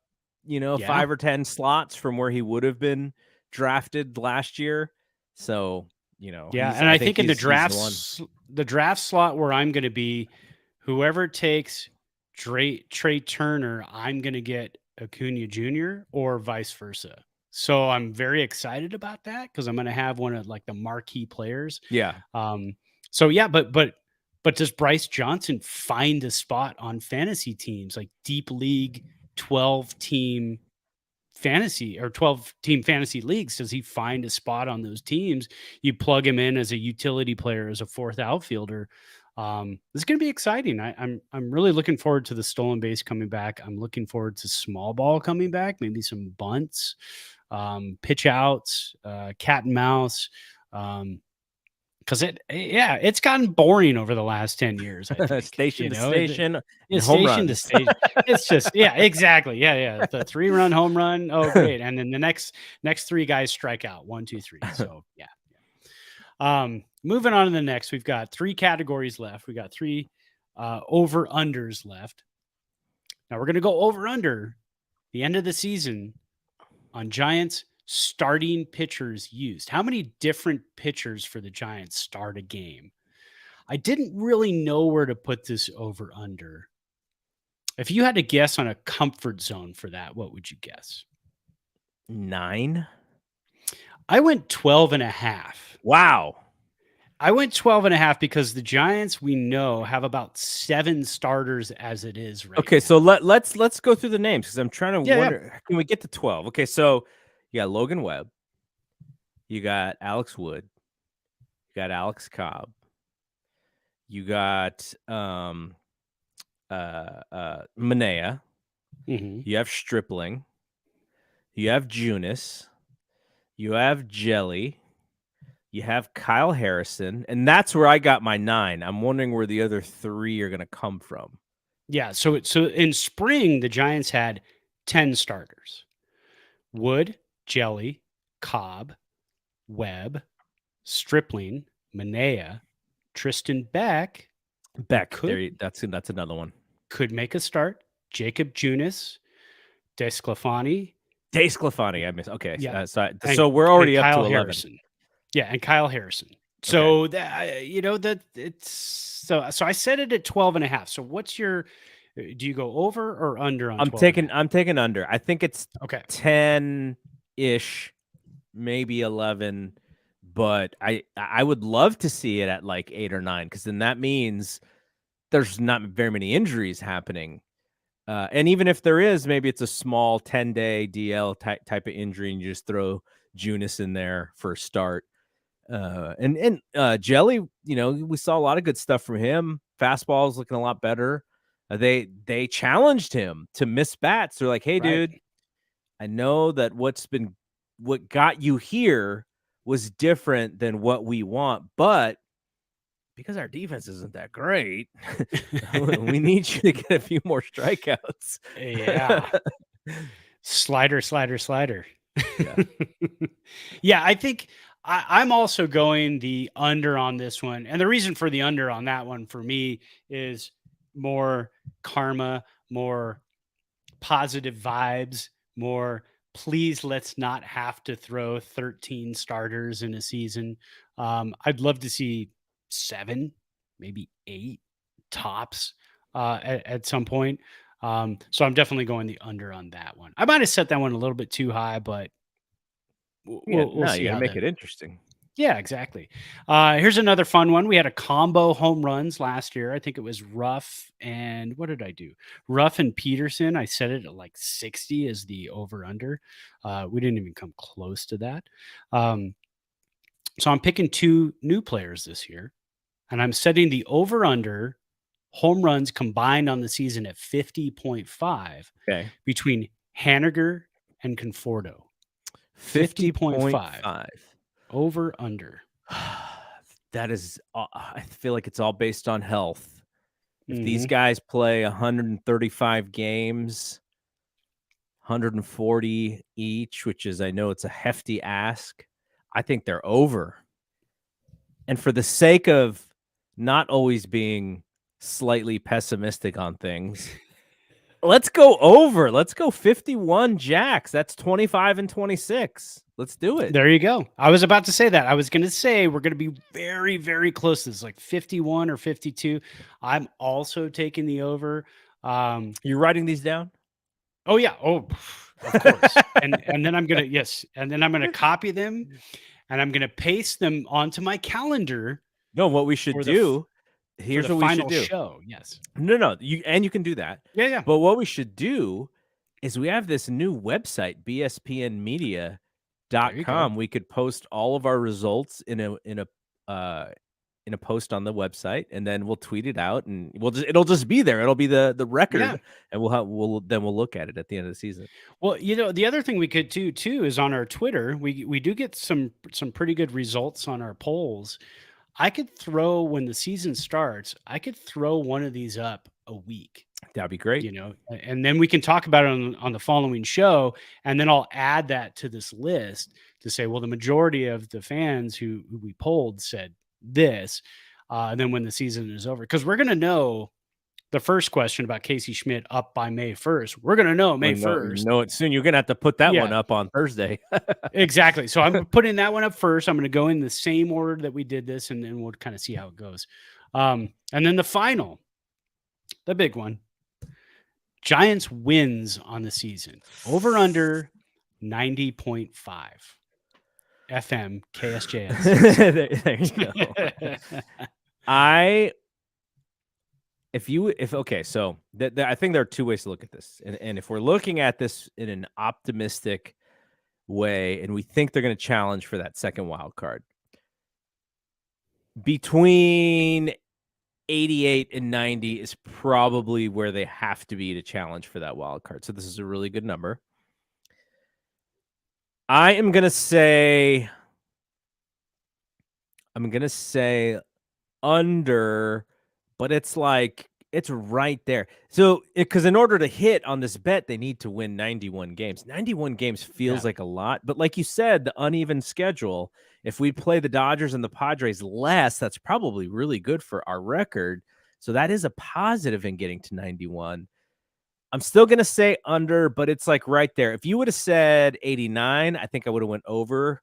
B: Yeah.
A: 5 or 10 slots from where he would have been drafted last year. So,
B: Yeah, and
A: I
B: I
A: think
B: think in
A: he's the one.
B: the draft slot where I'm going to be, whoever takes Trey Turner, I'm going to get Acuna Jr. or vice versa. So I'm very excited about that because I'm going to have one of like the marquee players.
A: Yeah.
B: Um, so yeah, but does Bryce Johnson find a spot on fantasy teams like deep league 12 team fantasy or 12 team fantasy leagues? Does he find a spot on those teams? You plug him in as a utility player, as a fourth outfielder. This is going to be exciting. I'm really looking forward to the stolen base coming back. I'm looking forward to small ball coming back, maybe some bunts, pitch outs, cat and mouse. Because it's gotten boring over the last 10 years, I think.
A: Station to station and
B: It's
A: home
B: station to
A: runs.
B: station. It's just, yeah, exactly. Yeah, yeah. The 3-run home run. Oh, great. And then the next three guys strike out. 1, 2, 3. So yeah. Moving on to the next, we've got 3 categories left. We got 3 over unders left. Now we're gonna go over under the end of the season on Giants starting pitchers used. How many different pitchers for the Giants start a game? I didn't really know where to put this over under. If you had to guess on a comfort zone for that, what would you guess?
A: 9?
B: I went 12 and a half.
A: Wow.
B: I went 12 and a half because the Giants, we know, have about 7 starters as it is right
A: Okay,
B: now.
A: so let's go through the names because I'm trying to
B: Yeah,
A: wonder, can we get to 12? Okay, so you got Logan Webb, you got Alex Wood, you got Alex Cobb, you got Manea,
B: Mhm.
A: you have Stripling, you have Junis, you have Jelly, you have Kyle Harrison, and that's where I got my 9. I'm wondering where the other 3 are going to come from.
B: Yeah, so in spring, the Giants had 10 starters. Wood, Jelly, Cobb, Webb, Stripling, Manea, Tristan Beck, who
A: Beck, that's another one.
B: could make a start, Jacob Junis, Desclafani,
A: DeSclafani, I missed. Okay,
B: yeah,
A: so we're already up to
B: Kyle
A: 11.
B: Harrison. Yeah, and Kyle Harrison.
A: Okay.
B: So that it's so I set it at 12 and a half. So what's your do you go over or under on 12 and a half?
A: I'm taking under. I think it's
B: Okay.
A: 10-ish, maybe 11, but I would love to see it at like 8 or 9 because then that means there's not very many injuries happening. And even if there is, maybe it's a small 10-day DL type of injury, and you just throw Junis in there for a start. And Jelly, we saw a lot of good stuff from him. Fastball is looking a lot better. They challenged him to miss bats. They're like, "Hey,
B: Right.
A: dude, I know that what got you here was different than what we want, but because our defense isn't that great, we need you to get a few more strikeouts."
B: Yeah. Slider, slider, slider.
A: Yeah.
B: Yeah, I think I'm also going the under on this one. And the reason for the under on that one for me is more karma, more positive vibes, more please let's not have to throw 13 starters in a season. I'd love to see 7, maybe 8 tops at some point. So I'm definitely going the under on that one. I might have set that one a little bit too high, but
A: Yeah,
B: we'll
A: no,
B: see
A: you gotta
B: how
A: make
B: the
A: it interesting.
B: yeah, exactly. Here's another fun one. We had a combo home runs last year. I think it was Ruff and what did I do? Ruff and Peterson. I set it at like 60 as the over under. We didn't even come close to that. Um, so I'm picking 2 new players this year, and I'm setting the over under home runs combined on the season at 50.5
A: Okay.
B: between Haniger and Conforto. 50.5
A: 50.5.
B: over under.
A: That is, I feel like it's all based on health. If these
B: Hmm.
A: guys play 135 games, 140 each, which is, I know it's a hefty ask, I think they're over. And for the sake of not always being slightly pessimistic on things, let's go over. Let's go 51 jacks. That's 25 and 26. Let's do it.
B: There you go. I was about to say that. I was going to say we're going to be very, very close. This like 51 or 52. I'm also taking the over.
A: You're writing these down?
B: Oh yeah. Oh, of course. And then I'm gonna yes, and then I'm gonna copy them and I'm gonna paste them onto my calendar
A: No, what we should
B: for
A: do,
B: for
A: here's
B: the
A: what we should
B: final
A: do.
B: show. Yes.
A: No, you can do that.
B: Yeah. Yeah.
A: But what we should do is we have this new website,
B: There you go.
A: bspnmedia.com. We could post all of our results uh in a post on the website, and then we'll tweet it out, and it'll just be there. It'll be the
B: Yeah.
A: record, and we'll look at it at the end of the season.
B: Well, the other thing we could do too is on our Twitter. We do get some pretty good results on our polls. I could throw when the season starts. I could throw one of these up a week.
A: That'd be great.
B: And then we can talk about it on the following show, and then I'll add that to this list to say, well, the majority of the fans who we polled said this, and then when the season is over, because we're going to know the first question about Casey Schmidt up by May 1st. We're going to know May
A: We know
B: 1st.
A: it soon. You're gonna have to put that one
B: Yeah,
A: up on Thursday.
B: exactly. So I'm putting that one up first. I'm going to go in the same order that we did this, and then we'll kind of see how it goes. And then the big one. Giants wins on the season. Over under 90.5. FM KSJS.
A: There you go. Okay, so I think there are 2 ways to look at this, and if we're looking at this in an optimistic way, and we think they're going to challenge for that second wild card, between 88 and 90 is probably where they have to be to challenge for that wild card. So this is a really good number. I'm gonna say under, but it's right there. So because in order to hit on this bet, they need to win 91 games. 91 games feels
B: Yeah.
A: like a lot, but like you said, the uneven schedule, if we play the Dodgers and the Padres less, that's probably really good for our record. So that is a positive in getting to 91. I'm still going to say under, but it's like right there. If you would have said 89, I think I would have went over.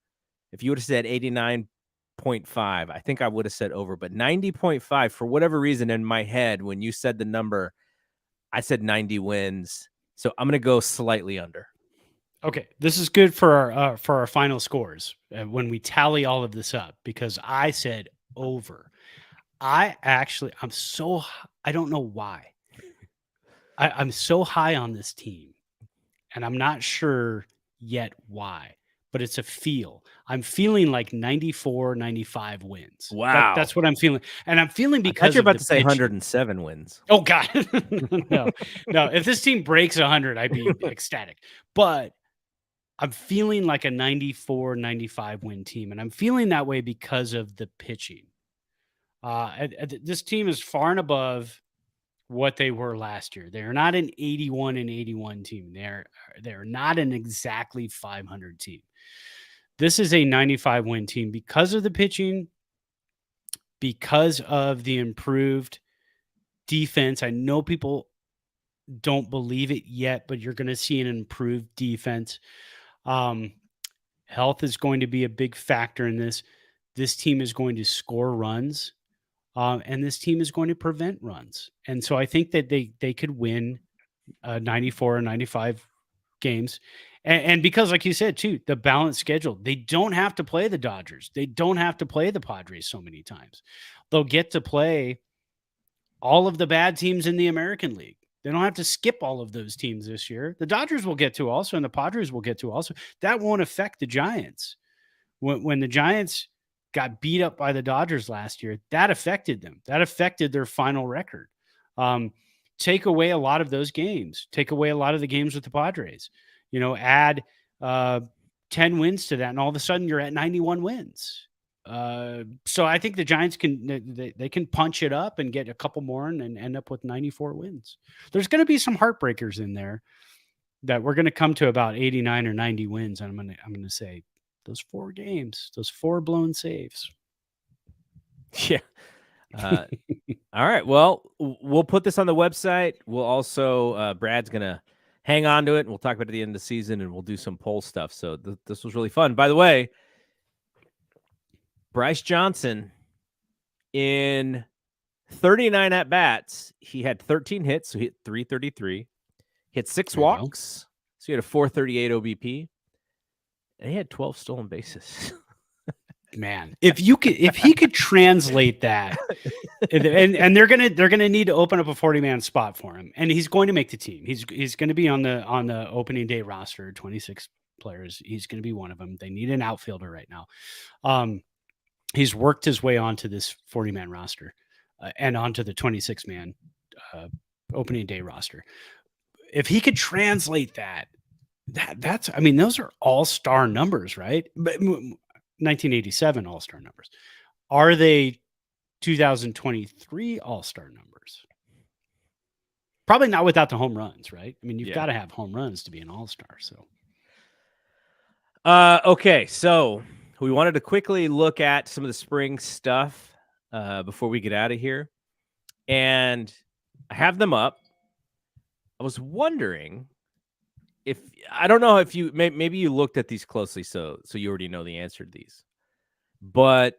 A: If you would have said 89.5, I think I would have said over, but 90.5, for whatever reason in my head, when you said the number, I said 90 wins. So I'm going to go slightly under.
B: Okay, this is good for our final scores when we tally all of this up, because I said over. I don't know why. I'm so high on this team, and I'm not sure yet why, but it's a feel. I'm feeling like 94, 95 wins.
A: Wow.
B: That's what I'm feeling. And I'm feeling
A: I thought
B: because
A: you're
B: of
A: about
B: the
A: to say
B: pitching.
A: 107 wins.
B: Oh God. No. If this team breaks 100, I'd be ecstatic. But I'm feeling like a 94, 95 win team, and I'm feeling that way because of the pitching. This team is far and above what they were last year. They're not an 81 and 81 team. They're not an exactly 500 team. This is a 95 win team because of the pitching, because of the improved defense. I know people don't believe it yet, but you're going to see an improved defense. Health is going to be a big factor in this. This team is going to score runs, and this team is going to prevent runs. And so I think that they could win 94 or 95 games. And because, like you said, too, the balanced schedule, they don't have to play the Dodgers. They don't have to play the Padres so many times. They'll get to play all of the bad teams in the American League. They don't have to skip all of those teams this year. The Dodgers will get to also, and the Padres will get to also. That won't affect the Giants. When the Giants got beat up by the Dodgers last year, that affected them. That affected their final record. Take away a lot of those games. Take away a lot of the games with the Padres. Add 10 wins to that, and all of a sudden you're at 91 wins. So I think the Giants they can punch it up and get a couple more and end up with 94 wins. There's going to be some heartbreakers in there that we're going to come to about 89 or 90 wins. And I'm going to say those 4 games, those 4 blown saves.
A: Yeah. All right. Well, we'll put this on the website. We'll also, Brad's going to hang on to it, and we'll talk about it at the end of the season, and we'll do some poll stuff. So this was really fun. By the way, Bryce Johnson, in 39 at-bats, he had 13 hits, so he hit 333. Hit 6 walks, so he had a 438 OBP. And he had 12 stolen bases.
B: Man, if he could translate that, and they're gonna need to open up a 40-man spot for him, and he's going to make the team. He's going to be on the opening day roster, 26 players. He's going to be one of them. They need an outfielder right now. He's worked his way onto this 40-man roster and onto the 26-man opening day roster. If he could translate that's I mean, those are all-star numbers, right? But 1987 all-star numbers. Are they 2023 all-star numbers? Probably not without the home runs, right? I mean, you've got to have home runs to be an all-star. So
A: okay, so we wanted to quickly look at some of the spring stuff before we get out of here. And I have them up. I was wondering if I don't know if you maybe you looked at these closely, so you already know the answer to these. But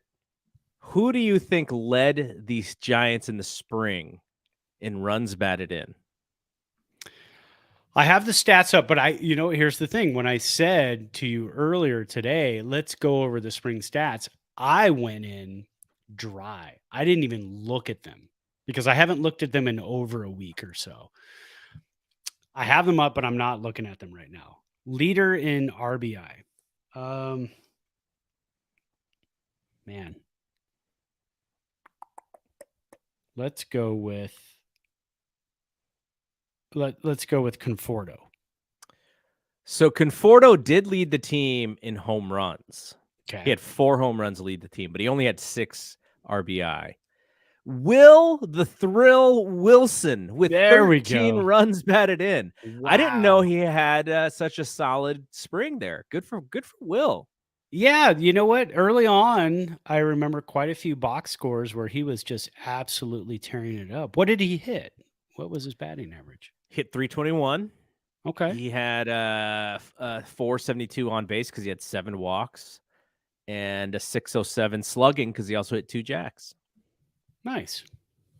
A: who do you think led these Giants in the spring in runs batted in?
B: I have the stats up, but here's the thing. When I said to you earlier today, let's go over the spring stats, I went in dry. I didn't even look at them because I haven't looked at them in over a week or so. I have them up, but I'm not looking at them right now. Leader in RBI. Man. Let's go with Conforto.
A: So Conforto did lead the team in home runs.
B: Okay.
A: He had 4 home runs to lead the team, but he only had 6 RBI. Will the Thrill Wilson with 13 runs batted in. Wow. I didn't know he had such a solid spring there. Good for Will.
B: Yeah, you know what? Early on, I remember quite a few box scores where he was just absolutely tearing it up. What did he hit? What was his batting average?
A: Hit 321.
B: Okay.
A: He had 472 on base because he had 7 walks and a 607 slugging because he also hit 2 jacks. Nice.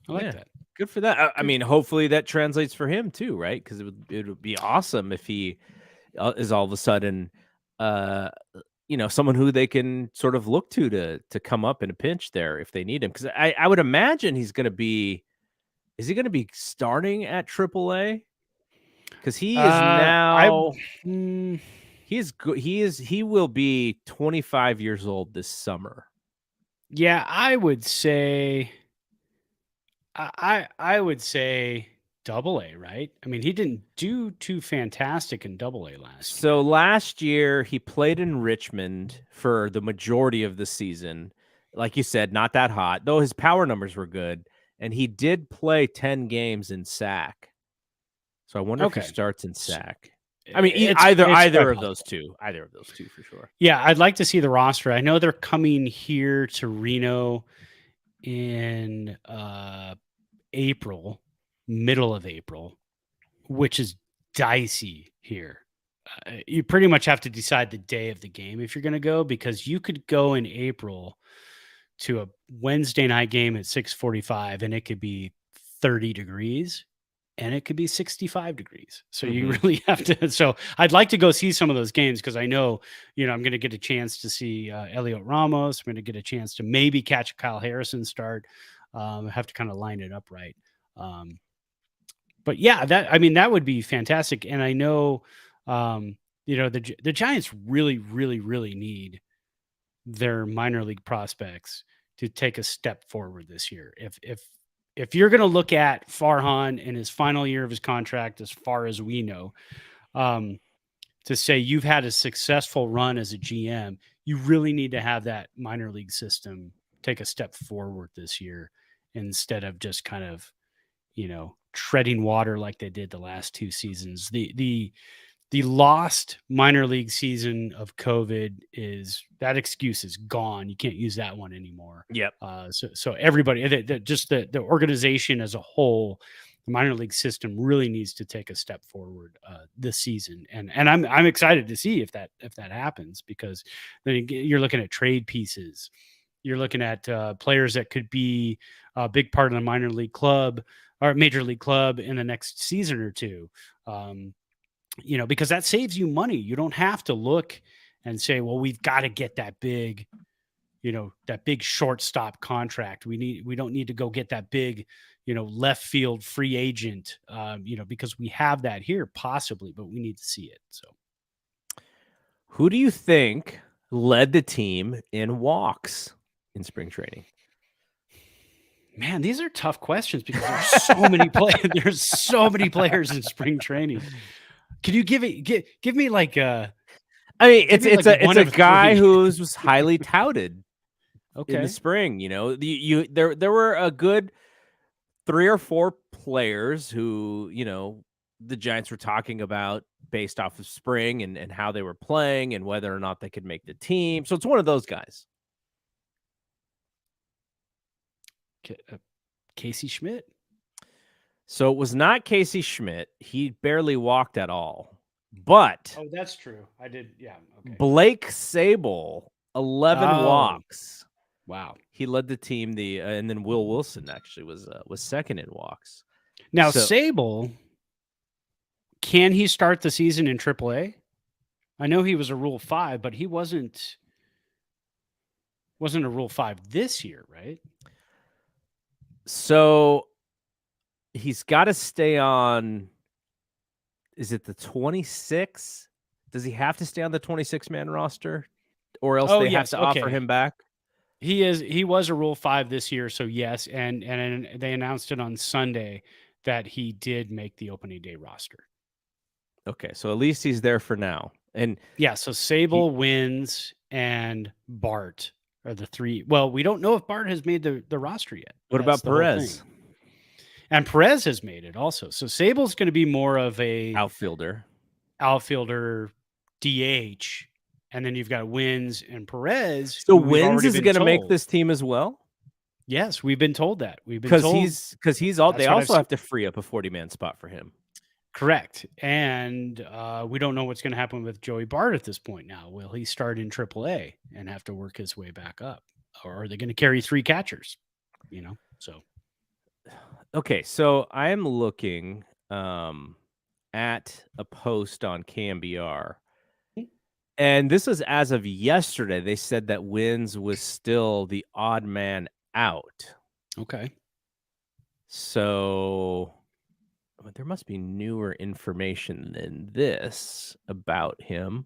B: I like that.
A: Good for that. I mean, hopefully that translates for him too, right? Because it would be awesome if he is all of a sudden, someone who they can sort of look to come up in a pinch there if they need him. Because I would imagine he's going to be. Is he going to be starting at AAA? Because he is now. He will be 25 years old this summer.
B: Yeah, I would say. I would say AA, right? I mean, he didn't do too fantastic in AA last year.
A: So last year he played in Richmond for the majority of the season. Like you said, not that hot, though his power numbers were good. And he did play 10 games in SAC. So I wonder if he starts in SAC. I mean, either of those two. Either of those two for sure.
B: Yeah, I'd like to see the roster. I know they're coming here to Reno in April, middle of April, which is dicey here. you pretty much have to decide the day of the game if you're going to go, because you could go in April to a Wednesday night game at 6:45 and it could be 30 degrees and it could be 65 degrees. So you
A: Mhm.
B: really have to. So I'd like to go see some of those games because I know, I'm going to get a chance to see Elliot Ramos. I'm going to get a chance to maybe catch a Kyle Harrison start. Have to kind of line it up right. Um, but yeah, that would be fantastic. And I know, the Giants really, really, really need their minor league prospects to take a step forward this year. If you're going to look at Farhan in his final year of his contract, as far as we know, um, to say you've had a successful run as a GM, you really need to have that minor league system take a step forward this year instead of just kind of, treading water like they did the last two seasons. The lost minor league season of COVID is that excuse is gone. You can't use that one anymore.
A: Yep.
B: So everybody, just the organization as a whole, the minor league system really needs to take a step forward this season, and I'm excited to see if that happens, because then you're looking at trade pieces, you're looking at players that could be a big part of the minor league club or major league club in the next season or two. Because that saves you money. You don't have to look and say, well, we've got to get that big shortstop contract. We don't need to go get that big, left field free agent, because we have that here possibly, but we need to see it. So
A: Who do you think led the team in walks in spring training?
B: man, these are tough questions because there's so many there's so many players in spring training. Can you give me like
A: I mean, it's
B: one
A: a
B: of
A: guy
B: three?
A: who was highly touted in the
B: Okay.
A: spring. There were a good 3 or 4 players who, the Giants were talking about based off of spring and how they were playing and whether or not they could make the team. So it's one of those guys.
B: Casey Schmidt.
A: So it was not Casey Schmidt. He barely walked at all. But
B: Oh, that's true. I did. Yeah. Okay.
A: Blake Sable, 11
B: Oh,
A: walks.
B: wow.
A: He led the team. And then Will Wilson actually was second in walks.
B: Now,
A: So
B: Sable, can he start the season in AAA? I know he was a Rule 5, but he wasn't a Rule 5 this year, right?
A: So he's got to stay on. Is it the 26? Does he have to stay on the 26-man roster, or else they have
B: yes.
A: to offer
B: Okay.
A: him back?
B: He was a Rule 5 this year, so yes, and they announced it on Sunday that he did make the opening day roster.
A: Okay, so at least he's there for now. And
B: yeah, so Sable, Wins, and Bart are the three. Well, we don't know if Bart has made the roster yet.
A: what
B: That's
A: about
B: the whole
A: Perez?
B: thing. And Perez has made it also. So Sable's going to be more of a
A: Outfielder,
B: DH, and then you've got Wins and Perez.
A: So
B: who we've
A: Wins
B: already
A: is
B: been
A: going to make
B: told.
A: this team as well?
B: Yes, we've been told that. We've been
A: Because
B: told
A: he's all.
B: that's
A: They
B: what
A: also
B: I've
A: have to free up a 40-man spot for him.
B: Correct. And we don't know what's going to happen with Joey Bart at this point now. Will he start in AAA and have to work his way back up? Or are they going to carry 3 catchers? So.
A: Okay, so I am looking at a post on KMBR. And this is as of yesterday. They said that Wins was still the odd man out.
B: Okay.
A: So there must be newer information than this about him,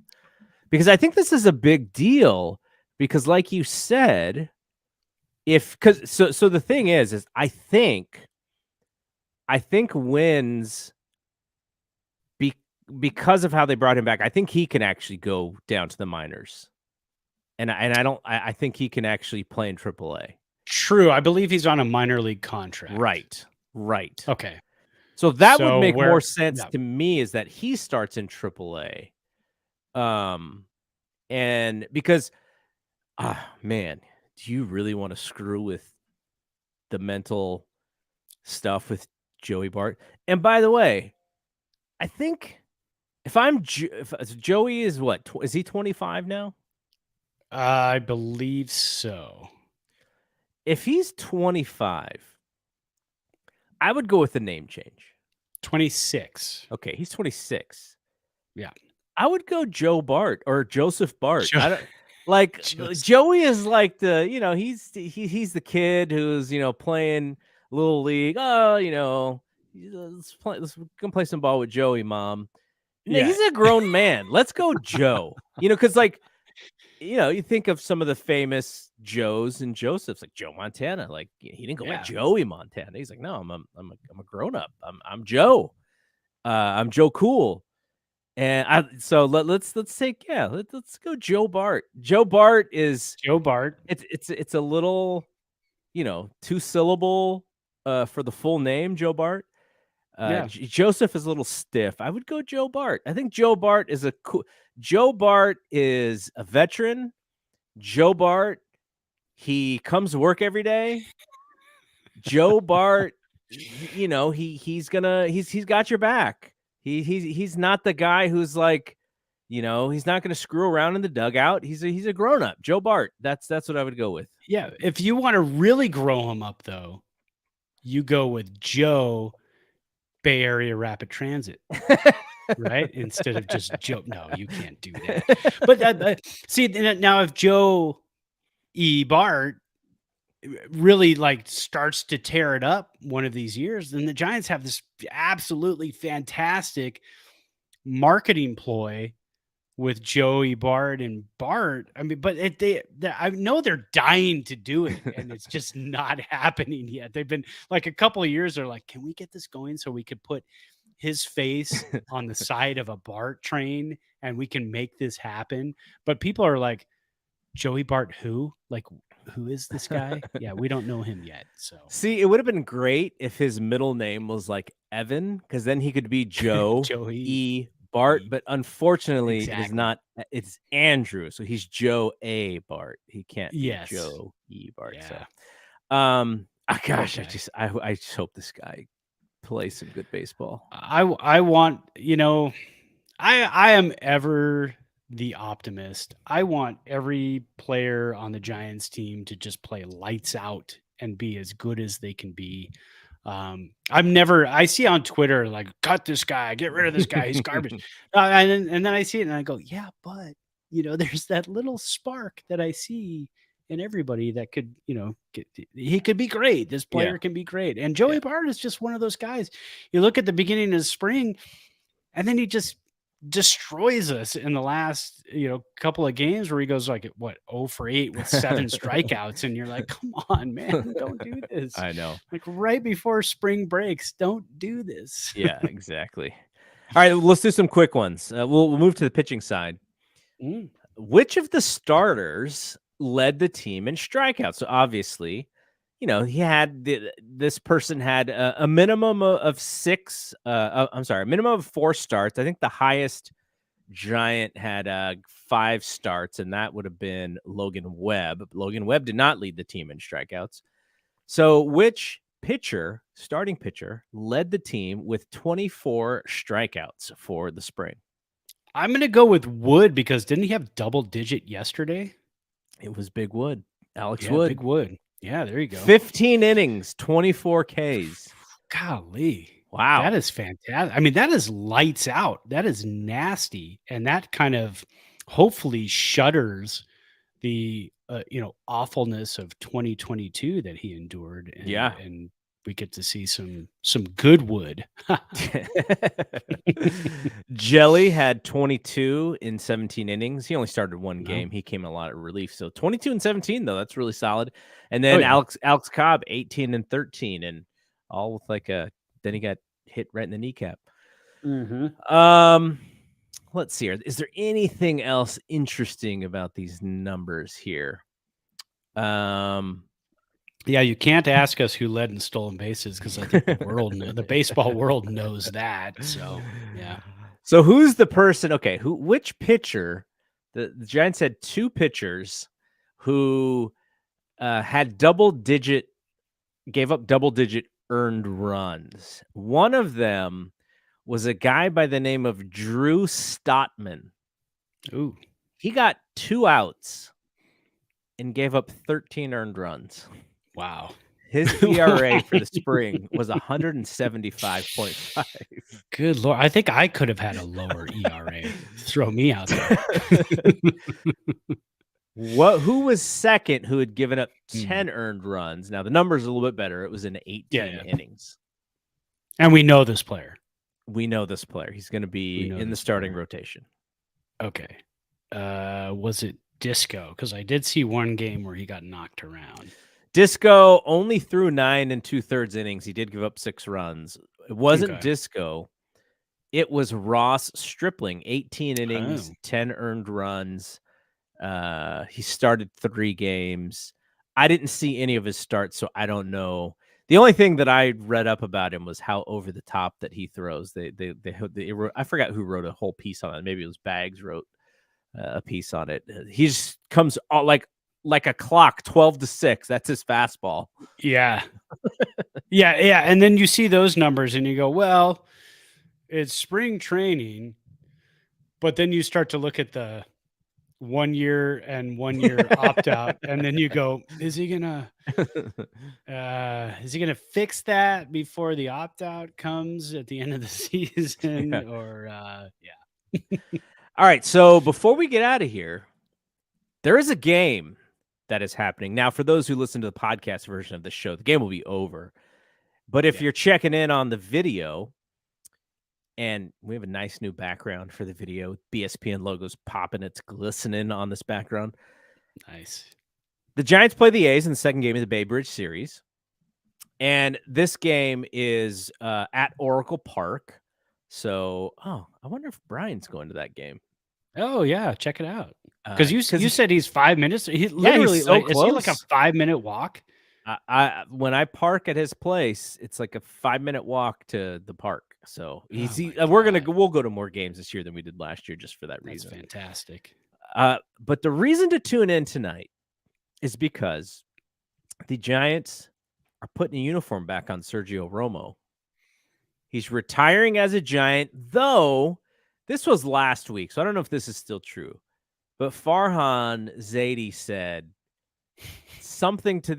A: because I think this is a big deal, because like you said, so the thing is I think Wins, because of how they brought him back, I think he can actually go down to the minors. And I think he can actually play in AAA.
B: True. I believe he's on a minor league contract.
A: Right.
B: Okay.
A: So that would make more sense to me, is that he starts in AAA. And because, man, do you really want to screw with the mental stuff with Joey Bart? And by the way, I think If I'm Joey is what? Is he 25 now?
B: I believe so.
A: If he's 25, I would go with the name change.
B: 26.
A: Okay, he's 26.
B: Yeah.
A: I would go Joe Bart or Joseph Bart.
B: Jo-
A: I don't like
B: Just,
A: Joey is like he's the kid who's playing little league. Oh, let's go play some ball with Joey, mom. No,
B: yeah.
A: he's a grown man. Let's go Joe. Because you think of some of the famous Joes and Josephs, like Joe Montana. Like he didn't go by
B: Yeah.
A: Joey Montana. He's like, no, I'm a grown up. I'm Joe. I'm Joe Cool. And let's take let's go Joe Bart. Joe Bart is
B: Joe Bart.
A: it's a little 2-syllable for the full name Joe Bart.
B: Yeah.
A: Joseph is a little stiff. I would go Joe Bart. I think Joe Bart is Joe Bart is a veteran. Joe Bart, he comes to work every day. Joe Bart, he's got your back. He's not the guy who's like, he's not going to screw around in the dugout. He's a grown up. Joe Bart. That's what I would go with.
B: Yeah. If you want to really grow him up, though, you go with Joe Bay Area Rapid Transit. Right? Instead of just Joe. No, you can't do that. But see, now if Joe E. Bart really starts to tear it up one of these years, then the Giants have this absolutely fantastic marketing ploy with Joey Bart and Bart. I mean, but I know they're dying to do it, and it's just not happening yet. They've been like a couple of years. They're like, can we get this going so we could put his face on the side of a Bart train and we can make this happen? But people are like, Joey Bart, who? Like, who is this guy? Yeah, we don't know him yet. So
A: See, it would have been great if his middle name was like Evan, because then he could be Joe
B: Joey
A: E. Bart.
B: E.
A: But unfortunately, it is
B: Exactly.
A: not. It's Andrew, so he's Joe A. Bart. He can't be
B: Yes.
A: Joe E. Bart.
B: Yeah.
A: So, gosh,
B: Okay.
A: I just hope this guy plays some good baseball.
B: I want, I am ever the optimist. I want every player on the Giants team to just play lights out and be as good as they can be. I see on Twitter, like, cut this guy, get rid of this guy, he's garbage. And then I see it and I go, yeah, but there's that little spark that I see in everybody that could, he could be great. This player can be great. And Joey Bart is just one of those guys. You look at the beginning of spring, and then he just destroys us in the last, couple of games where he goes like, what, 0 for 8 with 7 strikeouts. And you're like, come on, man, don't do this.
A: I know.
B: Like right before spring breaks, don't do this.
A: Yeah, exactly. All right, let's do some quick ones. We'll move to the pitching side. Which of the starters led the team in strikeouts? So obviously, he had this person had a minimum of 6. I'm sorry, a minimum of 4 starts. I think the highest Giant had 5 starts, and that would have been Logan Webb. Logan Webb did not lead the team in strikeouts. So which starting pitcher, led the team with 24 strikeouts for the spring?
B: I'm going to go with Wood because didn't he have double digit yesterday?
A: It was Big Wood. Alex
B: Yeah,
A: Wood.
B: Big Wood. Yeah, there you go.
A: 15 innings, 24 Ks.
B: Golly.
A: Wow.
B: That is fantastic. I mean, that is lights out. That is nasty. And that kind of hopefully shutters the awfulness of 2022 that he endured. And, and we get to see some good Wood.
A: Jelly had 22 in 17 innings. He only started one game. He came in a lot of relief. So 22 and 17, though, that's really solid. And then Alex Cobb, 18 and 13, and all with then he got hit right in the kneecap. Let's see here. Is there anything else interesting about these numbers here?
B: Yeah, you can't ask us who led in stolen bases because I think the baseball world knows that. So yeah.
A: So who's the person? Okay, which pitcher? The Giants had 2 pitchers who had gave up double digit earned runs. One of them was a guy by the name of Drew Stottman.
B: Ooh.
A: He got 2 outs and gave up 13 earned runs.
B: Wow.
A: His ERA for the spring was 175.5.
B: Good Lord. I think I could have had a lower ERA. Throw me out there.
A: Who was second who had given up 10 earned runs? Now, the number's a little bit better. It was in 18 innings.
B: And we know this player.
A: We know this player. He's going to be in the starting rotation.
B: Okay. Was it Disco? Because I did see one game where he got knocked around.
A: Disco only threw 9 2/3 innings. He did give up 6 runs. It wasn't Disco. It was Ross Stripling, 18 innings, 10 earned runs. He started 3 games. I didn't see any of his starts, so I don't know. The only thing that I read up about him was how over the top that he throws. They wrote, I forgot who wrote a whole piece on it. Maybe it was Bags wrote a piece on it. He just comes like a clock, 12-6. That's his fastball.
B: Yeah. yeah. And then you see those numbers and you go, well, it's spring training. But then you start to look at the 1 year and 1 year opt out. And then you go, is he gonna fix that before the opt out comes at the end of the season?
A: Yeah.
B: Or
A: All right. So before we get out of here, there is a game that is happening. Now, for those who listen to the podcast version of the show, the game will be over. But if you're checking in on the video, and we have a nice new background for the video, BSPN logos popping, it's glistening on this background.
B: Nice.
A: The Giants play the A's in the second game of the Bay Bridge series. And this game is at Oracle Park. So, I wonder if Brian's going to that game.
B: Oh, yeah. Check it out. Because you said he's 5 minutes. He literally,
A: he's so
B: is he like a 5-minute walk?
A: When I park at his place, it's like a 5-minute walk to the park. So we'll go to more games this year than we did last year, just for that reason.
B: That's fantastic.
A: But the reason to tune in tonight is because the Giants are putting a uniform back on Sergio Romo. He's retiring as a Giant, though this was last week, so I don't know if this is still true. But Farhan Zaidi said something to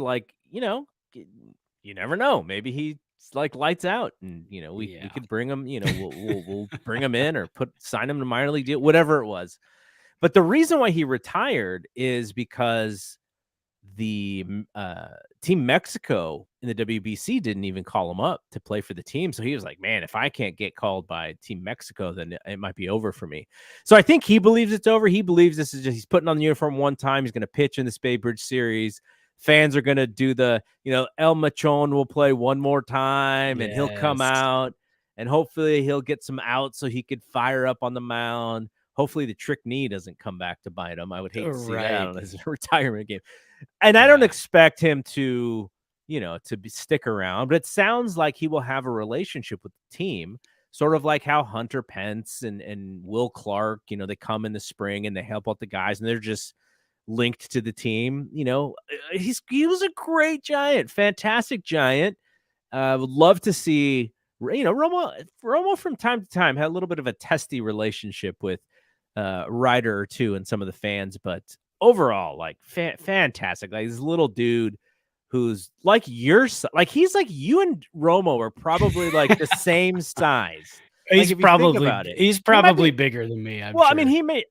A: like, you never know. Maybe he's like lights out, and we could bring him. We'll bring him in or sign him to minor league deal, whatever it was. But the reason why he retired is because the Team Mexico in the WBC didn't even call him up to play for the team. So he was like, man, if I can't get called by Team Mexico, then it might be over for me. So I think he believes it's over. He believes this is just, he's putting on the uniform one time. He's going to pitch in this Bay Bridge series. Fans are going to do the, El Machon will play one more time and he'll come out and hopefully he'll get some outs so he could fire up on the mound. Hopefully the trick knee doesn't come back to bite him. I would hate to see that on his retirement game. And I don't expect him to, stick around, but it sounds like he will have a relationship with the team, sort of like how Hunter Pence and Will Clark, they come in the spring and they help out the guys and they're just linked to the team. He was a great Giant, fantastic Giant. Would love to see, Romo from time to time had a little bit of a testy relationship with Ryder or two and some of the fans, but overall, like fantastic. Like this little dude who's like he's like you and Romo are probably like the same size.
B: He's probably bigger than me. I'm sure.
C: He may,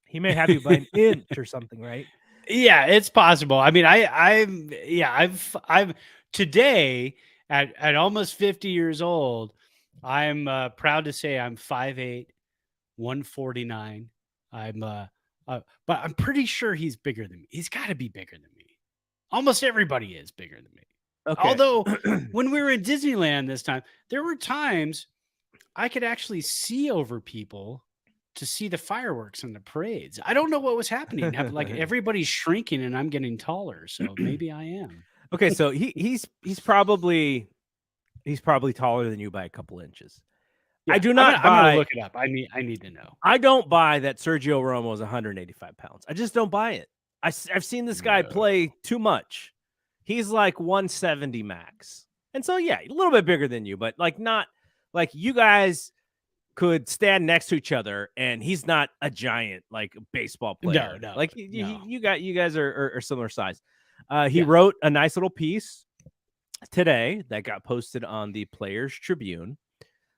C: he may have you by an inch or something, right?
B: Yeah, it's possible. I've today at almost 50 years old, I'm proud to say I'm 5'8", 149. But I'm pretty sure he's bigger than me. He's got to be bigger than me. Almost everybody is bigger than me. Okay. Although when we were in Disneyland this time, there were times I could actually see over people to see the fireworks and the parades. I don't know what was happening. Like everybody's shrinking and I'm getting taller. So maybe I am.
A: Okay, so he's probably taller than you by a couple inches.
B: Yeah,
A: I do not buy.
B: I'm gonna look it up. I need to know.
A: I don't buy that Sergio Romo is 185 pounds. I just don't buy it. I've seen this guy play too much. He's like 170 max. And so, yeah, a little bit bigger than you, but like not like you guys could stand next to each other, and he's not a giant like baseball player.
B: No,
A: Like
B: no.
A: you guys are similar size. He
B: Yeah.
A: wrote a nice little piece today that got posted on the Players Tribune,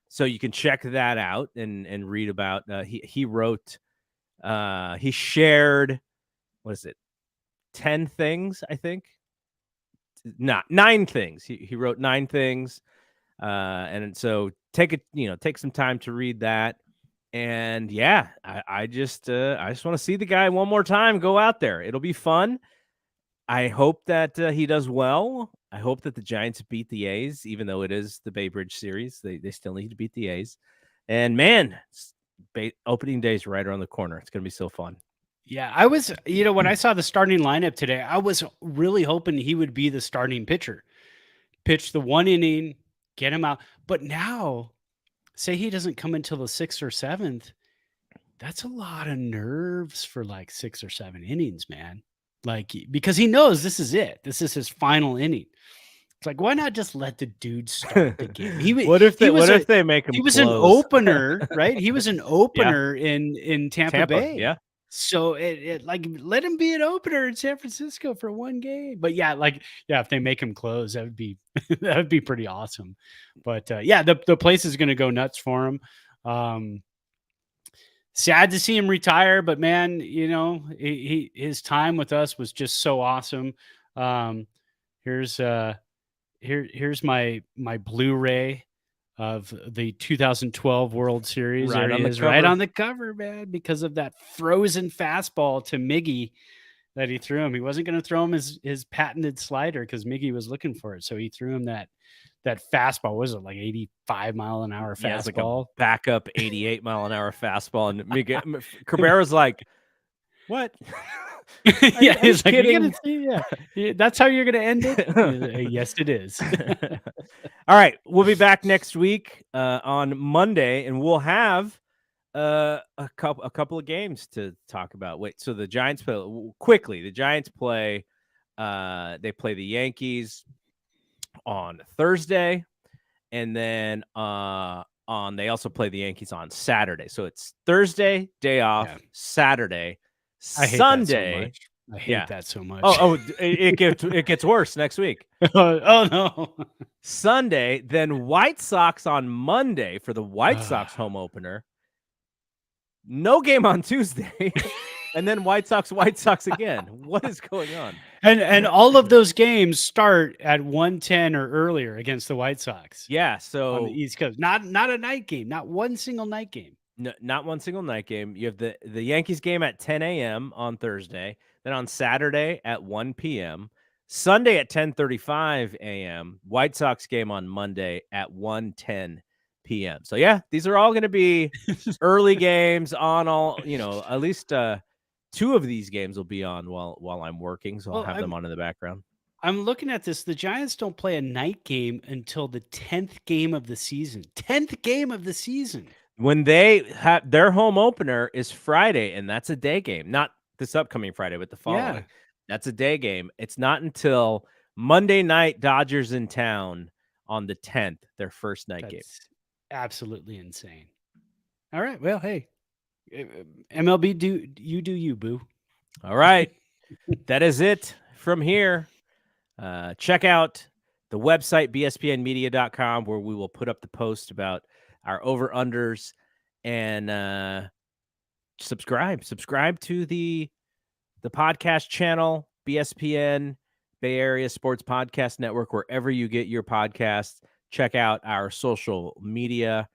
A: so you can check that out and read about. He wrote. He shared. What is it? 10 things, I think. Not 9 things. He wrote 9 things. And so take some time to read that. And yeah, I just want to see the guy one more time go out there. It'll be fun. I hope that he does well. I hope that the Giants beat the A's, even though it is the Bay Bridge series. They still need to beat the A's. And man, opening day is right around the corner. It's going to be so fun.
B: Yeah, I was, when I saw the starting lineup today, I was really hoping he would be the starting pitcher. Pitch the 1 inning, get him out. But now, say he doesn't come until the 6th or 7th, that's a lot of nerves for like 6 or 7 innings, man. Like, because he knows this is it. This is his final inning. It's like, why not just let the dude start the game?
A: What if they make him
B: He was
A: close?
B: an opener, right? He was an opener in Tampa Bay.
A: Yeah.
B: So it like let him be an opener in San Francisco for 1 game. But yeah, if they make him close, that would be that would be pretty awesome. But yeah, the place is going to go nuts for him. Sad to see him retire, but man, his time with us was just so awesome. Here's my Blu-ray of the 2012 World Series.
A: Right
B: there
A: on
B: he
A: the
B: is, right
A: cover.
B: on the cover, man, because of that frozen fastball to Miggy that he threw him. He wasn't going to throw him his patented slider because Miggy was looking for it. So he threw him that fastball. What was it, like 85-mile-an-hour fastball?
A: Yeah, it's like a backup 88-mile-an-hour fastball. And Cabrera's like, what?
B: Yeah, he's like,
A: kidding?
B: "You're gonna see, yeah, that's how you're going to end it?" Yes, it is.
A: All right, we'll be back next week on Monday, and we'll have a couple of games to talk about. Wait, so the Giants play quickly. The Giants play. They play the Yankees on Thursday, and then they also play the Yankees on Saturday. So it's Thursday, day off, Saturday,
B: I hate
A: Sunday.
B: that so much. I hate that so much.
A: It gets worse next week.
B: Oh no.
A: Sunday, then White Sox on Monday for the White Sox home opener. No game on Tuesday. And then White Sox again. What is going on?
B: And all of those games start at 1:10 or earlier against the White Sox.
A: Yeah, so
B: on the East Coast. Not a night game, not one single night game.
A: No, not one single night game. You have the Yankees game at 10 a.m. on Thursday, then on Saturday at 1 p.m., Sunday at 10:35 a.m., White Sox game on Monday at 1:10 p.m. So yeah, these are all going to be early games on all, at least 2 of these games will be on while I'm working, so I'll have them on in the background.
B: I'm looking at this. The Giants don't play a night game until the 10th game of the season. 10th game of the season.
A: When they have their home opener is Friday, and that's a day game. Not this upcoming Friday, but the following. Yeah. That's a day game. It's not until Monday night, Dodgers in town on the 10th, their first night game.
B: Absolutely insane. All right. Well, hey, MLB, do you, boo.
A: All right. That is it from here. Check out the website, bspnmedia.com, where we will put up the post about our over-unders, and subscribe to the podcast channel, BSPN, Bay Area Sports Podcast Network, wherever you get your podcasts. Check out our social media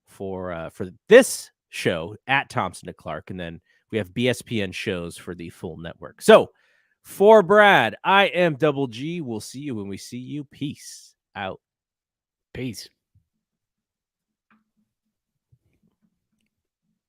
A: for this show at Thompson to Clark, and then we have BSPN shows for the full network. So for Brad, I am Double G. We'll see you when we see you. Peace out.
B: Peace.